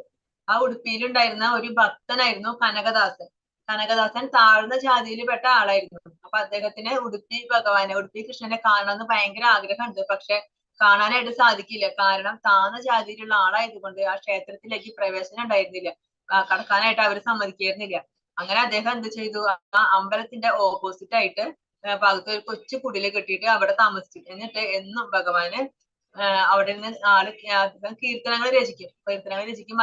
ആ ഉടുപ്പിയിലുണ്ടായിരുന്ന ഒരു ഭക്തനായിരുന്നു കനകദാസൻ. കനകദാസൻ താഴ്ന്ന ജാതിയിൽ പെട്ട ആളായിരുന്നു. അപ്പൊ അദ്ദേഹത്തിന് ഉടുപ്പി കൃഷ്ണനെ കാണണമെന്ന് ഭയങ്കര ആഗ്രഹമുണ്ട്. പക്ഷെ കാണാനായിട്ട് സാധിക്കില്ല. കാരണം താഴ്ന്ന ജാതിയിലുള്ള ആളായതുകൊണ്ട് ആ ക്ഷേത്രത്തിലേക്ക് പ്രവേശനം ഉണ്ടായിരുന്നില്ല. കടക്കാനായിട്ട് അവർ സമ്മതിക്കായിരുന്നില്ല. അങ്ങനെ അദ്ദേഹം എന്ത് ചെയ്തു? ആ അമ്പലത്തിന്റെ ഓപ്പോസിറ്റ് ആയിട്ട് ഭാഗത്ത് ഒരു കൊച്ചു കുടില് കെട്ടിയിട്ട് അവിടെ താമസിച്ചു. എന്നിട്ട് എന്നും ഭഗവാന് അവിടെ നിന്ന് കീർത്തനങ്ങൾ രചിക്കും.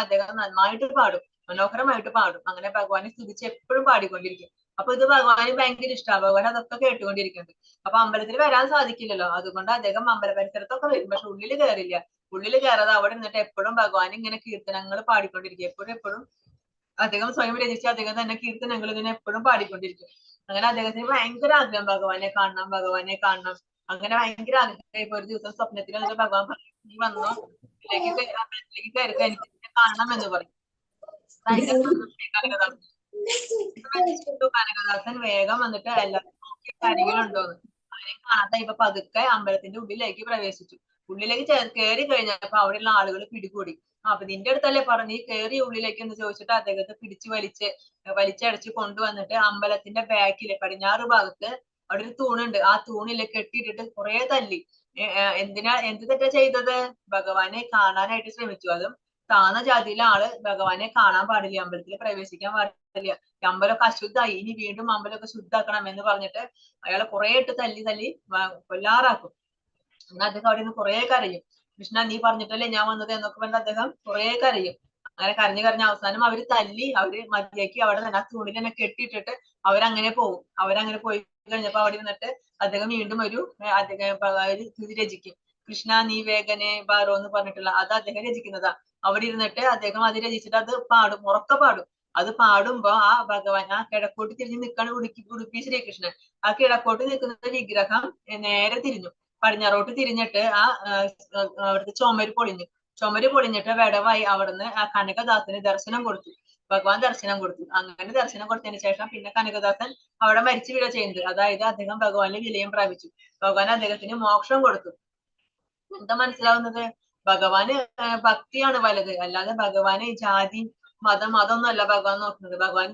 അദ്ദേഹം നന്നായിട്ട് പാടും, മനോഹരമായിട്ട് പാടും. അങ്ങനെ ഭഗവാനെ സ്തുതിച്ച് എപ്പോഴും പാടിക്കൊണ്ടിരിക്കും. അപ്പൊ ഇത് ഭഗവാന് ഭയങ്കര ഇഷ്ടമാണ്. ഭഗവാൻ അതൊക്കെ കേട്ടുകൊണ്ടിരിക്കുന്നുണ്ട്. അപ്പൊ അമ്പലത്തിൽ വരാൻ സാധിക്കില്ലല്ലോ, അതുകൊണ്ട് അദ്ദേഹം അമ്പല പരിസരത്തൊക്കെ വരും. പക്ഷെ ഉള്ളിൽ കയറില്ല. ഉള്ളിൽ കയറാതെ അവിടെ നിന്നിട്ട് എപ്പോഴും ഭഗവാൻ ഇങ്ങനെ കീർത്തനങ്ങൾ പാടിക്കൊണ്ടിരിക്കും. എപ്പോഴും അദ്ദേഹം സ്വയം രചിച്ച് അദ്ദേഹം തന്നെ കീർത്തനങ്ങൾ ഇങ്ങനെ എപ്പോഴും പാടിക്കൊണ്ടിരിക്കും. അങ്ങനെ അദ്ദേഹത്തിന് ഭയങ്കര ആഗ്രഹം ഭഗവാനെ കാണണം. അങ്ങനെ ഭയങ്കര ആഗ്രഹം. ഒരു ദിവസം സ്വപ്നത്തിൽ വന്നിട്ട് ഭഗവാൻ നീ വന്നോ, അമ്പലത്തിലേക്ക് കയറി, എനിക്ക് കാണണം എന്ന് പറയും. ഭയങ്കര കനകദാസൻ വേഗം വന്നിട്ട് എല്ലാവരും നോക്കി കാര്യങ്ങളുണ്ടോന്ന്. ആരെയും കാണാതെ ഇപ്പൊ പതുക്കെ അമ്പലത്തിന്റെ ഉള്ളിലേക്ക് പ്രവേശിച്ചു. ഉള്ളിലേക്ക് കയറി കഴിഞ്ഞപ്പോ അവിടെയുള്ള ആളുകൾ പിടികൂടി. അപ്പൊ നിന്റെ അടുത്തല്ലേ പറഞ്ഞു, നീ കയറി ഉള്ളിലേക്ക് എന്ന് ചോദിച്ചിട്ട് അദ്ദേഹത്തെ പിടിച്ചു വലിച്ചടച്ച് കൊണ്ടുവന്നിട്ട് അമ്പലത്തിന്റെ ബാക്കില് പടിഞ്ഞാറ് ഭാഗത്ത് അവിടെ ഒരു തൂണുണ്ട്. ആ തൂണില് കെട്ടിയിട്ടിട്ട് കുറെ തല്ലി. എന്ത് തെറ്റാ ചെയ്തത്? ഭഗവാനെ കാണാനായിട്ട് ശ്രമിച്ചു. അതും താഴ്ന്ന ജാതിയിലെ ആള് ഭഗവാനെ കാണാൻ പാടില്ല, അമ്പലത്തിൽ പ്രവേശിക്കാൻ പാടില്ല, അമ്പലമൊക്കെ അശുദ്ധായി, ഇനി വീണ്ടും അമ്പലമൊക്കെ ശുദ്ധാക്കണം എന്ന് പറഞ്ഞിട്ട് അയാളെ കുറെ ഇട്ട് തല്ലി കൊല്ലാറാക്കും. എന്നാൽ അദ്ദേഹം അവിടെ നിന്ന് കുറെ കരയും. കൃഷ്ണ നീ പറഞ്ഞിട്ടല്ലേ ഞാൻ വന്നത് എന്നൊക്കെ പറഞ്ഞിട്ട് അദ്ദേഹം കുറെ കരയും. അങ്ങനെ കരഞ്ഞു കരഞ്ഞ അവസാനം അവര് തല്ലി, അവര് മതിയാക്കി അവിടെ തന്നെ ആ തൂണിൽ തന്നെ കെട്ടിയിട്ടിട്ട് അവരങ്ങനെ പോകും. അവരങ്ങനെ പോയി കഴിഞ്ഞപ്പോ അവിടെ ഇരുന്നിട്ട് അദ്ദേഹം വീണ്ടും ഒരു കൃതി രചിക്കും. കൃഷ്ണ നീ വേഗനെ ബാറോ എന്ന് പറഞ്ഞിട്ടുള്ള അത് അദ്ദേഹം രചിക്കുന്നതാ. അവിടെ ഇരുന്നിട്ട് അദ്ദേഹം അത് രചിച്ചിട്ട് അത് പാടും, ഉറക്കെ പാടും. അത് പാടുമ്പോ ആ ഭഗവാൻ ആ കിഴക്കോട്ട് തിരിഞ്ഞ് നിൽക്കാണ് ഉടുപ്പി ശ്രീകൃഷ്ണൻ. ആ കിഴക്കോട്ട് നിൽക്കുന്ന വിഗ്രഹം നേരെ തിരിഞ്ഞു, പടിഞ്ഞാറോട്ട് തിരിഞ്ഞിട്ട് അവിടുത്തെ ചുമര് പൊളിഞ്ഞിട്ട് വിടവായി. അവിടുന്ന് ആ കനകദാസന് ദർശനം കൊടുത്തു. ഭഗവാൻ ദർശനം കൊടുത്തു. അങ്ങനെ ദർശനം കൊടുത്തതിന് ശേഷം പിന്നെ കനകദാസൻ അവിടെ മരിച്ചു വീഴ ചെയ്യുന്നത്. അതായത് അദ്ദേഹം ഭഗവാനിൽ വിലയം പ്രാപിച്ചു. ഭഗവാൻ അദ്ദേഹത്തിന് മോക്ഷം കൊടുത്തു. എന്താ മനസ്സിലാവുന്നത്? ഭഗവാന് ഭക്തിയാണ് വലുത്, അല്ലാതെ ഭഗവാന് ജാതി മതം അതൊന്നും അല്ല ഭഗവാൻ നോക്കുന്നത്. ഭഗവാൻ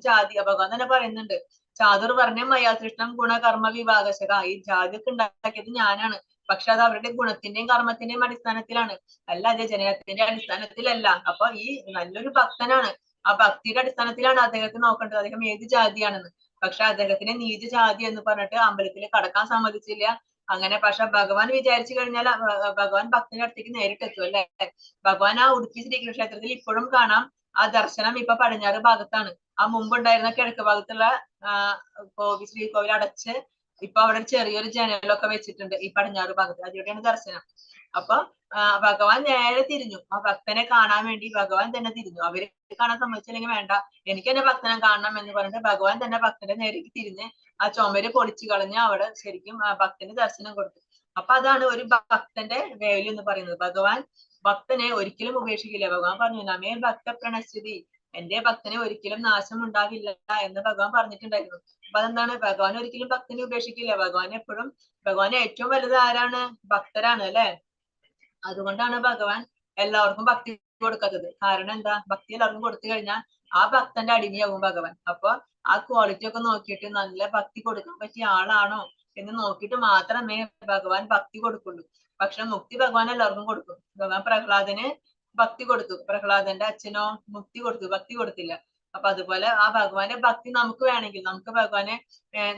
ഭഗവാൻ തന്നെ പറയുന്നുണ്ട്, ചാതുർവർണ്ണ്യം മയാ സൃഷ്ടം ഗുണകർമ്മ വിഭാഗശക. ഈ ജാതിയൊക്കെ ഉണ്ടാക്കിയത് ഞാനാണ്, പക്ഷെ അത് അവരുടെ ഗുണത്തിന്റെയും കർമ്മത്തിന്റെയും അടിസ്ഥാനത്തിലാണ്, അല്ലാതെ ജനനത്തിന്റെ അടിസ്ഥാനത്തിലല്ല. അപ്പൊ ഈ നല്ലൊരു ഭക്തനാണ്, ആ ഭക്തിയുടെ അടിസ്ഥാനത്തിലാണ് അദ്ദേഹത്തെ നോക്കേണ്ടത്, അദ്ദേഹം ഏത് ജാതിയാണെന്ന്. പക്ഷെ അദ്ദേഹത്തിന് നീച ജാതി എന്ന് പറഞ്ഞിട്ട് അമ്പലത്തിൽ കടക്കാൻ സമ്മതിച്ചില്ല. അങ്ങനെ പക്ഷെ ഭഗവാൻ വിചാരിച്ചു കഴിഞ്ഞാൽ ഭഗവാൻ ഭക്തന്റെ അടുത്തേക്ക് നേരിട്ട് എത്തും അല്ലെ. ഭഗവാൻ ആ ഉടുപ്പി ശ്രീകൃഷ്ണ ക്ഷേത്രത്തിൽ ഇപ്പോഴും കാണാം. ആ ദർശനം ഇപ്പൊ പടിഞ്ഞാറ് ഭാഗത്താണ്. ആ മുമ്പുണ്ടായിരുന്ന കിഴക്ക് ഭാഗത്തുള്ള ശ്രീകോവിൽ അടച്ച് ഇപ്പൊ അവിടെ ചെറിയൊരു ജനലൊക്കെ വെച്ചിട്ടുണ്ട് ഈ പടിഞ്ഞാറ് ഭാഗത്ത്. അതിലൂടെയാണ് ദർശനം. അപ്പൊ ഭഗവാൻ നേരെ തിരിഞ്ഞു, ആ ഭക്തനെ കാണാൻ വേണ്ടി ഭഗവാൻ തന്നെ തിരിഞ്ഞു. അവര് കാണാൻ സമ്മതിച്ചില്ലെങ്കിൽ വേണ്ട, എനിക്ക് എന്റെ ഭക്തനെ കാണണം എന്ന് പറഞ്ഞിട്ട് ഭഗവാൻ തന്നെ ഭക്തന്റെ നേരേക്ക് തിരിഞ്ഞ് ആ ചുമര് പൊളിച്ചു കളഞ്ഞ് അവിടെ ശരിക്കും ആ ഭക്തന് ദർശനം കൊടുത്തു. അപ്പൊ അതാണ് ഒരു ഭക്തന്റെ വാല്യൂ എന്ന് പറയുന്നത്. ഭഗവാൻ ഭക്തനെ ഒരിക്കലും ഉപേക്ഷിക്കില്ല. ഭഗവാൻ പറഞ്ഞു നമേ ഭക്ത പ്രണശ്യതി, എന്റെ ഭക്തനെ ഒരിക്കലും നാശം ഉണ്ടാവില്ല എന്ന് ഭഗവാൻ പറഞ്ഞിട്ടുണ്ടായിരുന്നു. അപ്പൊ അതെന്താണ്, ഭഗവാൻ ഒരിക്കലും ഭക്തനെ ഉപേക്ഷിക്കില്ല. ഭഗവാൻ എപ്പോഴും, ഭഗവാൻ ഏറ്റവും വലുത് ആരാണ്? ഭക്തരാണ് അല്ലെ. അതുകൊണ്ടാണ് ഭഗവാൻ എല്ലാവർക്കും ഭക്തി കൊടുക്കാത്തത്. കാരണം എന്താ, ഭക്തി എല്ലാവർക്കും കൊടുത്തു കഴിഞ്ഞാൽ ആ ഭക്തന്റെ അടിമയാവും ഭഗവാൻ. അപ്പൊ ആ ക്വാളിറ്റി ഒക്കെ നോക്കിയിട്ട് നല്ല ഭക്തി കൊടുക്കാൻ പറ്റിയ ആളാണോ എന്ന് നോക്കിയിട്ട് മാത്രമേ ഭഗവാൻ ഭക്തി കൊടുക്കുള്ളൂ. പക്ഷെ മുക്തി ഭഗവാൻ എല്ലാവർക്കും കൊടുക്കും. ഭഗവാൻ പ്രഹ്ലാദന് ഭക്തി കൊടുത്തു, പ്രഹ്ലാദന്റെ അച്ഛനോ മുക്തി കൊടുത്തു, ഭക്തി കൊടുത്തില്ല. അപ്പൊ അതുപോലെ ആ ഭഗവാന്റെ ഭക്തി നമുക്ക് വേണമെങ്കിൽ, നമുക്ക് ഭഗവാനെ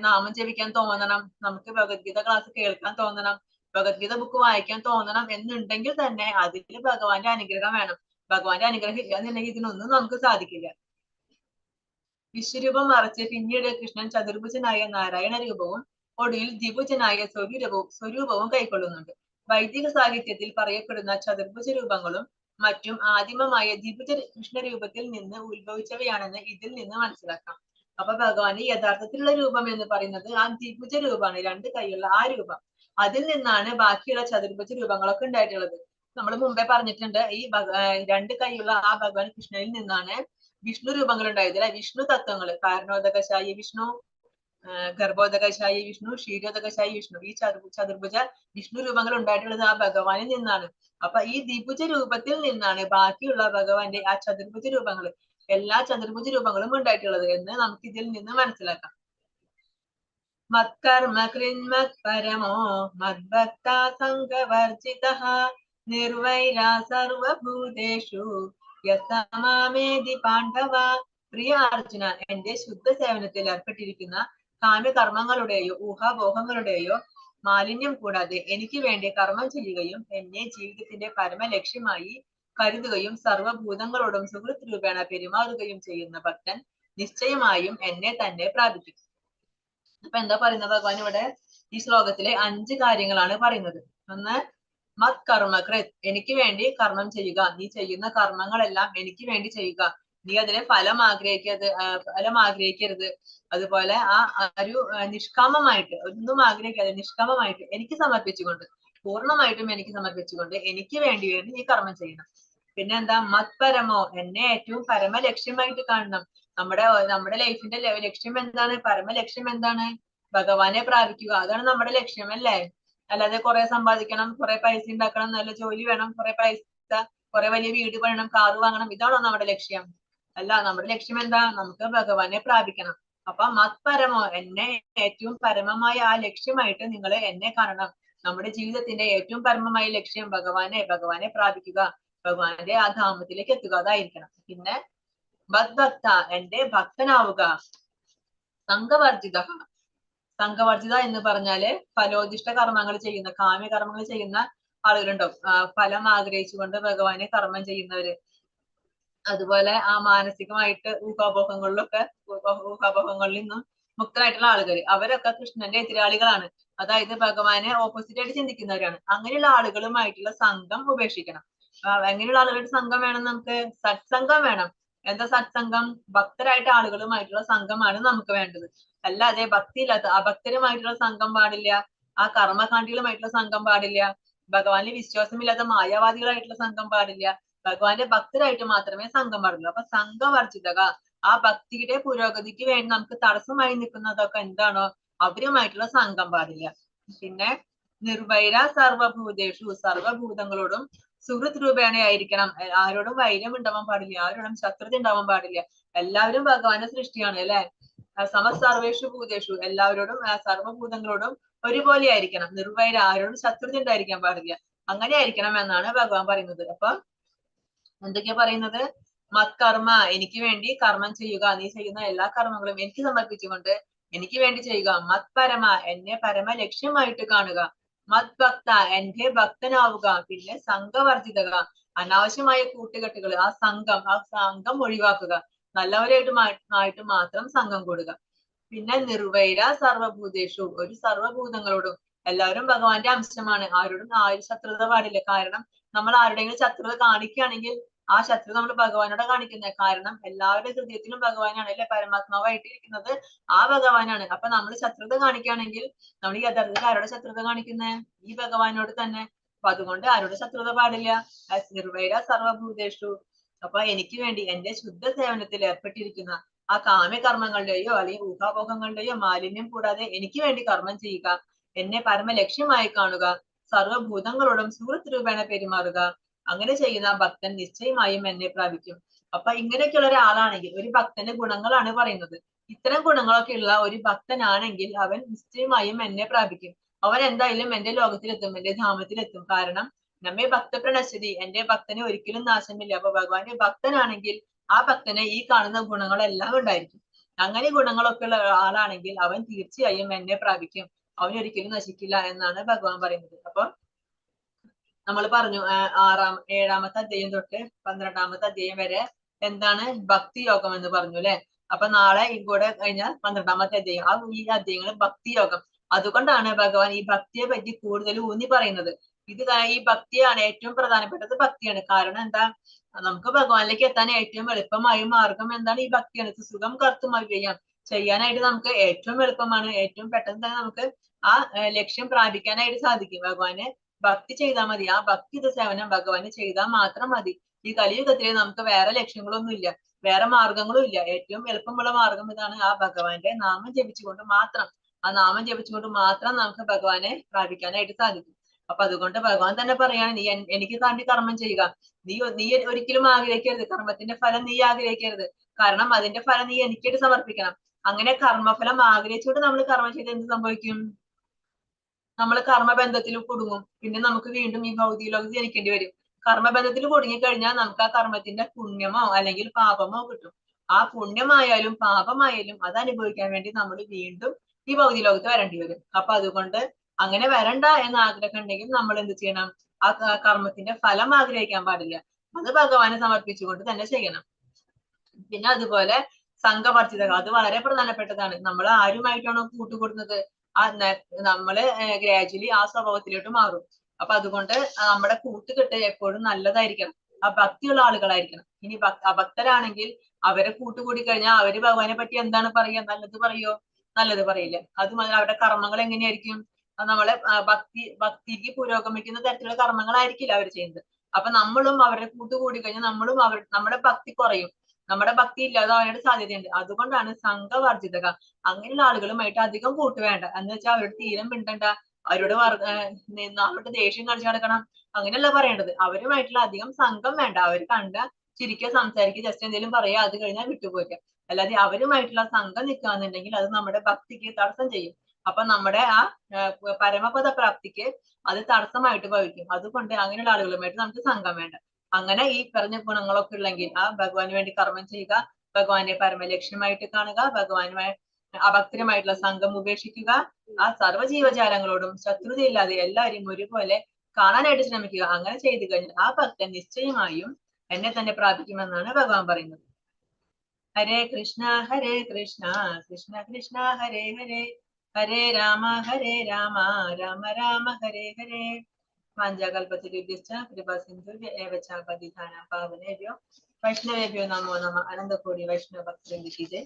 നാമം ജപിക്കാൻ തോന്നണം, നമുക്ക് ഭഗവത്ഗീത ക്ലാസ് കേൾക്കാൻ തോന്നണം, ഭഗവത്ഗീത ബുക്ക് വായിക്കാൻ തോന്നണം എന്നുണ്ടെങ്കിൽ തന്നെ അതിൽ ഭഗവാന്റെ അനുഗ്രഹം വേണം. ഭഗവാന്റെ അനുഗ്രഹം ഇല്ല എന്നുണ്ടെങ്കിൽ ഇതിനൊന്നും നമുക്ക് സാധിക്കില്ല. വിശ്വരൂപം മറച്ച് പിന്നീട് കൃഷ്ണൻ ചതുർഭുജനായ നാരായണ രൂപവും ഒടുവിൽ ദ്വിഭുജനായ സ്വരൂപവും കൈക്കൊള്ളുന്നുണ്ട്. വൈദിക സാഹിത്യത്തിൽ പറയപ്പെടുന്ന ചതുർഭുജ രൂപങ്ങളും മറ്റും ആദിമമായ ദ്വിഭുജ കൃഷ്ണരൂപത്തിൽ നിന്ന് ഉത്ഭവിച്ചവയാണെന്ന് ഇതിൽ നിന്ന് മനസ്സിലാക്കാം. അപ്പൊ ഭഗവാന്റെ യഥാർത്ഥത്തിലുള്ള രൂപം എന്ന് പറയുന്നത് ആ ദ്വിഭുജ രൂപമാണ്, രണ്ട് കൈയുള്ള ആ രൂപം. അതിൽ നിന്നാണ് ബാക്കിയുള്ള ചതുർഭുജ രൂപങ്ങളൊക്കെ ഉണ്ടായിട്ടുള്ളത്. നമ്മൾ മുമ്പേ പറഞ്ഞിട്ടുണ്ട്, ഈ രണ്ട് കൈയുള്ള ആ ഭഗവാൻ കൃഷ്ണനിൽ നിന്നാണ് വിഷ്ണു രൂപങ്ങൾ ഉണ്ടായത് അല്ലെ. വിഷ്ണു തത്വങ്ങള്, കാരണോദകശായി വിഷ്ണു, ഗർഭോദകശായി വിഷ്ണു, ക്ഷീരോദകശായി വിഷ്ണു, ഈ ചതുർഭുജ വിഷ്ണു രൂപങ്ങൾ ഉണ്ടായിട്ടുള്ളത് ആ ഭഗവാനിൽ നിന്നാണ്. അപ്പൊ ഈ ദ്വിഭുജ രൂപത്തിൽ നിന്നാണ് ബാക്കിയുള്ള ഭഗവാന്റെ ആ ചതുർഭുജ രൂപങ്ങൾ, എല്ലാ ചതുർഭുജ രൂപങ്ങളും ഉണ്ടായിട്ടുള്ളത് എന്ന് നമുക്ക് ഇതിൽ നിന്ന് മനസ്സിലാക്കാം. മത്കർമ്മ കൃന്മത് പരമോ മദ്ഭക്ത സംഘവർജിതഃ നിർവൈരാ സർവഭൂതേഷു യസമാമേതി പാണ്ഡവ. പ്രിയ അർജുന, എന്റെ ശുദ്ധ സേവനത്തിൽ ഏർപ്പെട്ടിരിക്കുന്ന കാമ്യകർമ്മങ്ങളുടെയോ ഊഹാപോഹങ്ങളുടെയോ മാലിന്യം കൂടാതെ എനിക്ക് വേണ്ടി കർമ്മം ചെയ്യുകയും എന്നെ ജീവിതത്തിന്റെ പരമലക്ഷ്യമായി കരുതുകയും സർവഭൂതങ്ങളോടും സുഹൃത്ത് രൂപേണ പെരുമാറുകയും ചെയ്യുന്ന ഭക്തൻ നിശ്ചയമായും എന്നെ തന്നെ പ്രാപിക്കും. അപ്പൊ എന്താ പറയുന്നത് ഭഗവാൻ ഇവിടെ ഈ ശ്ലോകത്തിലെ 5 കാര്യങ്ങളാണ് പറയുന്നത്. ഒന്ന്, മത് കർമ്മകൃത്, എനിക്ക് വേണ്ടി കർമ്മം ചെയ്യുക, നീ ചെയ്യുന്ന കർമ്മങ്ങളെല്ലാം എനിക്ക് വേണ്ടി ചെയ്യുക, നീ അതിനെ ഫലം ആഗ്രഹിക്കരുത്. അതുപോലെ ആ ഒരു നിഷ്കാമമായിട്ട്, ഒന്നും ആഗ്രഹിക്കാതെ നിഷ്കാമമായിട്ട് എനിക്ക് സമർപ്പിച്ചുകൊണ്ട്, പൂർണ്ണമായിട്ടും എനിക്ക് സമർപ്പിച്ചുകൊണ്ട് എനിക്ക് വേണ്ടി നീ കർമ്മം ചെയ്യണം. പിന്നെ എന്താ, മത് പരമോ, എന്നെ ഏറ്റവും പരമ ലക്ഷ്യമായിട്ട് കാണണം. നമ്മുടെ ലൈഫിന്റെ ലക്ഷ്യം എന്താണ്? പരമലക്ഷ്യം എന്താണ്? ഭഗവാനെ പ്രാപിക്കുക, അതാണ് നമ്മുടെ ലക്ഷ്യം അല്ലേ. അല്ലാതെ കുറെ സമ്പാദിക്കണം, കുറെ പൈസ ഉണ്ടാക്കണം, നല്ല ജോലി വേണം, കുറെ പൈസ, കുറെ വലിയ വീട് പണിയണം, കാറ് വാങ്ങണം, ഇതാണോ നമ്മുടെ ലക്ഷ്യം? അല്ല, നമ്മുടെ ലക്ഷ്യം എന്താ? നമുക്ക് ഭഗവാനെ പ്രാപിക്കണം. അപ്പൊ മത് പരമോ, എന്നെ ഏറ്റവും പരമമായ ആ ലക്ഷ്യമായിട്ട് നിങ്ങൾ എന്നെ കാണണം. നമ്മുടെ ജീവിതത്തിന്റെ ഏറ്റവും പരമമായ ലക്ഷ്യം ഭഗവാനെ പ്രാപിക്കുക, ഭഗവാന്റെ ആ ധാമത്തിലേക്ക് എത്തുക, അതായിരിക്കണം. പിന്നെ മദ്ഭക്ത, എന്റെ ഭക്തനാവുക. സംഘവർജിത, സംഘവർജിത എന്ന് പറഞ്ഞാല് ഫലോദിഷ്ട കർമ്മങ്ങൾ ചെയ്യുന്ന, കാമ്യകർമ്മങ്ങൾ ചെയ്യുന്ന ആളുകളുണ്ടാവും. ഫലം ആഗ്രഹിച്ചുകൊണ്ട് ഭഗവാനെ കർമ്മം ചെയ്യുന്നവര്. അതുപോലെ ആ മാനസികമായിട്ട് ഊഹാപോഹങ്ങളിൽ നിന്നും മുക്തരായിട്ടുള്ള ആളുകൾ, അവരൊക്കെ കൃഷ്ണന്റെ എതിരാളികളാണ്. അതായത് ഭഗവാനെ ഓപ്പോസിറ്റ് ആയിട്ട് ചിന്തിക്കുന്നവരാണ്. അങ്ങനെയുള്ള ആളുകളുമായിട്ടുള്ള സംഘം ഉപേക്ഷിക്കണം. എങ്ങനെയുള്ള ആളുകളുടെ സംഘം വേണം നമുക്ക്? സത്സംഗം വേണം. എന്താ സത്സംഗം? ഭക്തരായിട്ട് ആളുകളുമായിട്ടുള്ള സംഘമാണ് നമുക്ക് വേണ്ടത്. അല്ലാതെ ഭക്തിയില്ലാത്ത അഭക്തരുമായിട്ടുള്ള സംഘം പാടില്ല. ആ കർമ്മകാണ്ഡികളുമായിട്ടുള്ള സംഘം പാടില്ല. ഭഗവാനിൽ വിശ്വാസമില്ലാത്ത മായാവാദികളായിട്ടുള്ള സംഘം പാടില്ല. ഭഗവാന്റെ ഭക്തരായിട്ട് മാത്രമേ സംഘം പാടുള്ളൂ. അപ്പൊ സംഘവർജിതക, ആ ഭക്തിയുടെ പുരോഗതിക്ക് വേണ്ടി നമുക്ക് തടസ്സമായി നിൽക്കുന്നതൊക്കെ എന്താണോ അവരുമായിട്ടുള്ള സംഘം പാടില്ല. പിന്നെ നിർവൈര സർവഭൂതേഷു, സർവഭൂതങ്ങളോടും സുഹൃത് രൂപേണയായിരിക്കണം. ആരോടും വൈരം ഉണ്ടാവാൻ പാടില്ല, ആരോടും ശത്രുത ഉണ്ടാവാൻ പാടില്ല. എല്ലാവരും ഭഗവാന്റെ സൃഷ്ടിയാണ് അല്ലെ. സമസർവേഷു ഭൂതേഷു, എല്ലാവരോടും സർവഭൂതങ്ങളോടും ഒരുപോലെ ആയിരിക്കണം. നിർവൈര, ആരോടും ശത്രുത ഉണ്ടായിരിക്കാൻ പാടില്ല. അങ്ങനെ ആയിരിക്കണം എന്നാണ് ഭഗവാൻ പറയുന്നത്. അപ്പൊ എന്തൊക്കെയാ പറയുന്നത്? മത്കർമ്മ, എനിക്ക് വേണ്ടി കർമ്മം ചെയ്യുക. നീ ചെയ്യുന്ന എല്ലാ കർമ്മങ്ങളും എനിക്ക് സമർപ്പിച്ചുകൊണ്ട് എനിക്ക് വേണ്ടി ചെയ്യുക. മത്പരമ, എന്നെ പരമ ലക്ഷ്യമായിട്ട് കാണുക. മത്ഭക്ത, എന്റെ ഭക്തനാവുക. പിന്നെ സംഘവർജിതക, അനാവശ്യമായ കൂട്ടുകെട്ടുകൾ, ആ സംഘം ഒഴിവാക്കുക. നല്ലവരായിട്ട് മാത്രം സംഘം കൂടുക. പിന്നെ നിർവൈര സർവഭൂതേഷു, ഒരു സർവഭൂതങ്ങളോടും, എല്ലാവരും ഭഗവാന്റെ അംശമാണ്. ആരോടും ആരും ശത്രുത പാടില്ല. കാരണം നമ്മൾ ആരുടെയെങ്കിലും ശത്രുത കാണിക്കുകയാണെങ്കിൽ ആ ശത്രുത നമ്മൾ ഭഗവാനോട് കാണിക്കുന്നത്. കാരണം എല്ലാവരുടെ ഹൃദയത്തിലും ഭഗവാനാണ് അല്ലെ, പരമാത്മാവായിട്ട് ഇരിക്കുന്നത് ആ ഭഗവാനാണ്. അപ്പൊ നമ്മൾ ശത്രുത കാണിക്കുകയാണെങ്കിൽ നമ്മൾ ഈ യഥാർത്ഥത്തിൽ ആരോടെ ശത്രുത കാണിക്കുന്നത്? ഈ ഭഗവാനോട് തന്നെ. അപ്പൊ അതുകൊണ്ട് ആരോട് ശത്രുത പാടില്ല. നിർവൈര സർവഭൂതേഷു. അപ്പൊ എനിക്ക് വേണ്ടി എന്റെ ശുദ്ധ സേവനത്തിൽ ഏർപ്പെട്ടിരിക്കുന്ന ആ കാമ്യകർമ്മങ്ങളുടെയോ അല്ലെങ്കിൽ ഊഹാഭോഗങ്ങളുടെയോ മാലിന്യം കൂടാതെ എനിക്ക് വേണ്ടി കർമ്മം ചെയ്യുക. എന്നെ പരമ ലക്ഷ്യമായി കാണുക. സർവഭൂതങ്ങളോടും സുഹൃത്ത് രൂപേണ പെരുമാറുക. അങ്ങനെ ചെയ്യുന്ന ഭക്തൻ നിശ്ചയമായും എന്നെ പ്രാപിക്കും. അപ്പൊ ഇങ്ങനെയൊക്കെയുള്ള ഒരാളാണെങ്കിൽ, ഒരു ഭക്തന്റെ ഗുണങ്ങളാണ് പറയുന്നത്. ഇത്തരം ഗുണങ്ങളൊക്കെ ഉള്ള ഒരു ഭക്തനാണെങ്കിൽ അവൻ നിശ്ചയമായും എന്നെ പ്രാപിക്കും. അവൻ എന്തായാലും എന്റെ ലോകത്തിലെത്തും, എന്റെ ധാമത്തിലെത്തും. കാരണം നമ്മെ ഭക്തപ്രണശ്യതി, എന്റെ ഭക്തന് ഒരിക്കലും നാശമില്ല. അപ്പൊ ഭഗവാന്റെ ഭക്തനാണെങ്കിൽ ആ ഭക്തന് ഈ കാണുന്ന ഗുണങ്ങളെല്ലാം ഉണ്ടായിരിക്കും. അങ്ങനെ ഗുണങ്ങളൊക്കെ ഉള്ള ആളാണെങ്കിൽ അവൻ തീർച്ചയായും എന്നെ പ്രാപിക്കും. അവൻ ഒരിക്കലും നശിക്കില്ല എന്നാണ് ഭഗവാൻ പറയുന്നത്. അപ്പൊ നമ്മൾ പറഞ്ഞു 7-ാമത്തെ അധ്യായം തൊട്ട് 12-ാമത്തെ അധ്യായം വരെ എന്താണ് ഭക്തി യോഗം എന്ന് പറഞ്ഞു അല്ലെ. അപ്പൊ നാളെ കൂടെ കഴിഞ്ഞാൽ 12-ാമത്തെ അധ്യായം. ഈ അധ്യായങ്ങൾ ഭക്തി യോഗം. അതുകൊണ്ടാണ് ഭഗവാൻ ഈ ഭക്തിയെ പറ്റി കൂടുതൽ ഊന്നി പറയുന്നത്. ഈ ഭക്തിയാണ് ഏറ്റവും പ്രധാനപ്പെട്ടത്. ഭക്തിയാണ്. കാരണം എന്താ? നമുക്ക് ഭഗവാനിലേക്ക് എത്താൻ ഏറ്റവും എളുപ്പമായ മാർഗം എന്താണ്? ഈ ഭക്തിയാണ്. സുഖം കർത്തും അവ്യയം, ചെയ്യാനായിട്ട് നമുക്ക് ഏറ്റവും എളുപ്പമാണ്. ഏറ്റവും പെട്ടെന്ന് തന്നെ നമുക്ക് ആ ലക്ഷ്യം പ്രാപിക്കാനായിട്ട് സാധിക്കും. ഭഗവാനെ ഭക്തി ചെയ്താൽ മതി. ആ ഭക്തി സേവനം ഭഗവാന് ചെയ്താൽ മാത്രം മതി. ഈ കലിയുഗത്തില് നമുക്ക് വേറെ ലക്ഷ്യങ്ങളൊന്നും ഇല്ല, വേറെ മാർഗങ്ങളും ഇല്ല. ഏറ്റവും എളുപ്പമുള്ള മാർഗം ഇതാണ്. ആ ഭഗവാന്റെ നാമം ജപിച്ചുകൊണ്ട് മാത്രം, ആ നാമം ജപിച്ചുകൊണ്ട് മാത്രം നമുക്ക് ഭഗവാനെ പ്രാപിക്കാനായിട്ട് സാധിക്കും. അപ്പൊ അതുകൊണ്ട് ഭഗവാൻ തന്നെ പറയാണ്, നീ എനിക്ക് വേണ്ടി കർമ്മം ചെയ്യുക. നീ ഒരിക്കലും ആഗ്രഹിക്കരുത്, കർമ്മത്തിന്റെ ഫലം നീ ആഗ്രഹിക്കരുത്. കാരണം അതിന്റെ ഫലം നീ എനിക്കായിട്ട് സമർപ്പിക്കണം. അങ്ങനെ കർമ്മഫലം ആഗ്രഹിച്ചുകൊണ്ട് നമ്മൾ കർമ്മം ചെയ്ത് എന്ത് സംഭവിക്കും? നമ്മൾ കർമ്മബന്ധത്തിൽ കുടുങ്ങും. പിന്നെ നമുക്ക് വീണ്ടും ഈ ഭൗതിക ലോകത്ത് ജനിക്കേണ്ടി വരും. കർമ്മബന്ധത്തിൽ കുടുങ്ങിക്കഴിഞ്ഞാൽ നമുക്ക് ആ കർമ്മത്തിന്റെ പുണ്യമോ അല്ലെങ്കിൽ പാപമോ കിട്ടും. ആ പുണ്യമായാലും പാപമായാലും അത് അനുഭവിക്കാൻ വേണ്ടി നമ്മൾ വീണ്ടും ഈ ഭൗതിക ലോകത്ത് വരേണ്ടി വരും. അപ്പൊ അതുകൊണ്ട് അങ്ങനെ വരണ്ട എന്ന ആഗ്രഹം ഉണ്ടെങ്കിൽ നമ്മൾ എന്ത് ചെയ്യണം? ആ കർമ്മത്തിന്റെ ഫലം ആഗ്രഹിക്കാൻ പാടില്ല. അത് ഭഗവാനെ സമർപ്പിച്ചുകൊണ്ട് തന്നെ ചെയ്യണം. പിന്നെ അതുപോലെ സംഘവർജിതക, അത് വളരെ പ്രധാനപ്പെട്ടതാണ്. നമ്മൾ ആരുമായിട്ടാണോ കൂട്ടുകൂടുന്നത് നമ്മള് ഗ്രാജുവലി ആ സ്വഭാവത്തിലോട്ട് മാറും. അപ്പൊ അതുകൊണ്ട് നമ്മുടെ കൂട്ടുകെട്ട് എപ്പോഴും നല്ലതായിരിക്കണം. ആ ഭക്തിയുള്ള ആളുകളായിരിക്കണം. ഇനി അഭക്തരാണെങ്കിൽ അവരെ കൂട്ടുകൂടി കഴിഞ്ഞാൽ അവര് ഭഗവാനെ പറ്റി എന്താണ് പറയുക? നല്ലത് പറയോ? നല്ലത് പറയില്ല. അതുമാതിരി അവരുടെ കർമ്മങ്ങൾ എങ്ങനെയായിരിക്കും? നമ്മളെ ഭക്തിക്ക് പുരോഗമിക്കുന്ന തരത്തിലുള്ള കർമ്മങ്ങളായിരിക്കില്ല അവർ ചെയ്യുന്നത്. അപ്പൊ നമ്മളും അവരുടെ കൂട്ടുകൂടി കഴിഞ്ഞാൽ നമ്മുടെ ഭക്തി കുറയും. നമ്മുടെ ഭക്തി ഇല്ലാതാവാനായിട്ട് സാധ്യതയുണ്ട്. അതുകൊണ്ടാണ് സംഘവർജിതക. അങ്ങനെയുള്ള ആളുകളുമായിട്ട് അധികം കൂട്ട് വേണ്ട. എന്ന് വെച്ചാൽ അവരോട് തീരം മിണ്ടണ്ട, അവരോട് അവരോട് ദേഷ്യം കാണിച്ചു നടക്കണം, അങ്ങനെയല്ല പറയേണ്ടത്. അവരുമായിട്ടുള്ള അധികം സംഘം വേണ്ട. അവർ കണ്ട ചിരിക്കുക, സംസാരിക്കുക, ജസ്റ്റ് എന്തെങ്കിലും പറയാ, അത് കഴിഞ്ഞാൽ വിട്ടുപോയിക്കുക. അല്ലാതെ അവരുമായിട്ടുള്ള സംഘം നിൽക്കുകയെന്നുണ്ടെങ്കിൽ അത് നമ്മുടെ ഭക്തിക്ക് തടസ്സം ചെയ്യും. അപ്പൊ നമ്മുടെ ആ പരമപദ പ്രാപ്തിക്ക് അത് തടസ്സമായിട്ട് ഭവിക്കും. അതുകൊണ്ട് അങ്ങനെയുള്ള ആളുകളുമായിട്ട് നമുക്ക് സംഘം വേണ്ട. അങ്ങനെ ഈ പറഞ്ഞ ഗുണങ്ങളൊക്കെ ഉള്ളെങ്കിൽ ആ ഭഗവാന് വേണ്ടി കർമ്മം ചെയ്യുക, ഭഗവാന്റെ പരമലക്ഷ്യമായിട്ട് കാണുക, ഭഗവാനുമായി അഭക്തരുമായിട്ടുള്ള സംഘം ഉപേക്ഷിക്കുക, ആ സർവ്വജീവജാലങ്ങളോടും ശത്രുതയില്ലാതെ എല്ലാവരെയും ഒരുപോലെ കാണാനായിട്ട് ശ്രമിക്കുക. അങ്ങനെ ചെയ്തു കഴിഞ്ഞാൽ ആ ഭക്തൻ നിശ്ചയമായും എന്നെ തന്നെ പ്രാപിക്കുമെന്നാണ് ഭഗവാൻ പറയുന്നത്. ഹരേ കൃഷ്ണ കൃഷ്ണ കൃഷ്ണ ഹരേ ഹരേ, ഹരേ രാമ രാമ രാമ ഹരേ ഹരേ. വാഞ്ചാകൽപതരുഭ്യശ്ച കൃപാ സിന്ധുഭ്യ ഏവ ച പതിതാനാം പാവനേഭ്യോ വൈഷ്ണവേഭ്യോ നമോ നമഃ. അനന്തകോടി വൈഷ്ണവ ഭക്തവൃന്ദ കി ജയ്.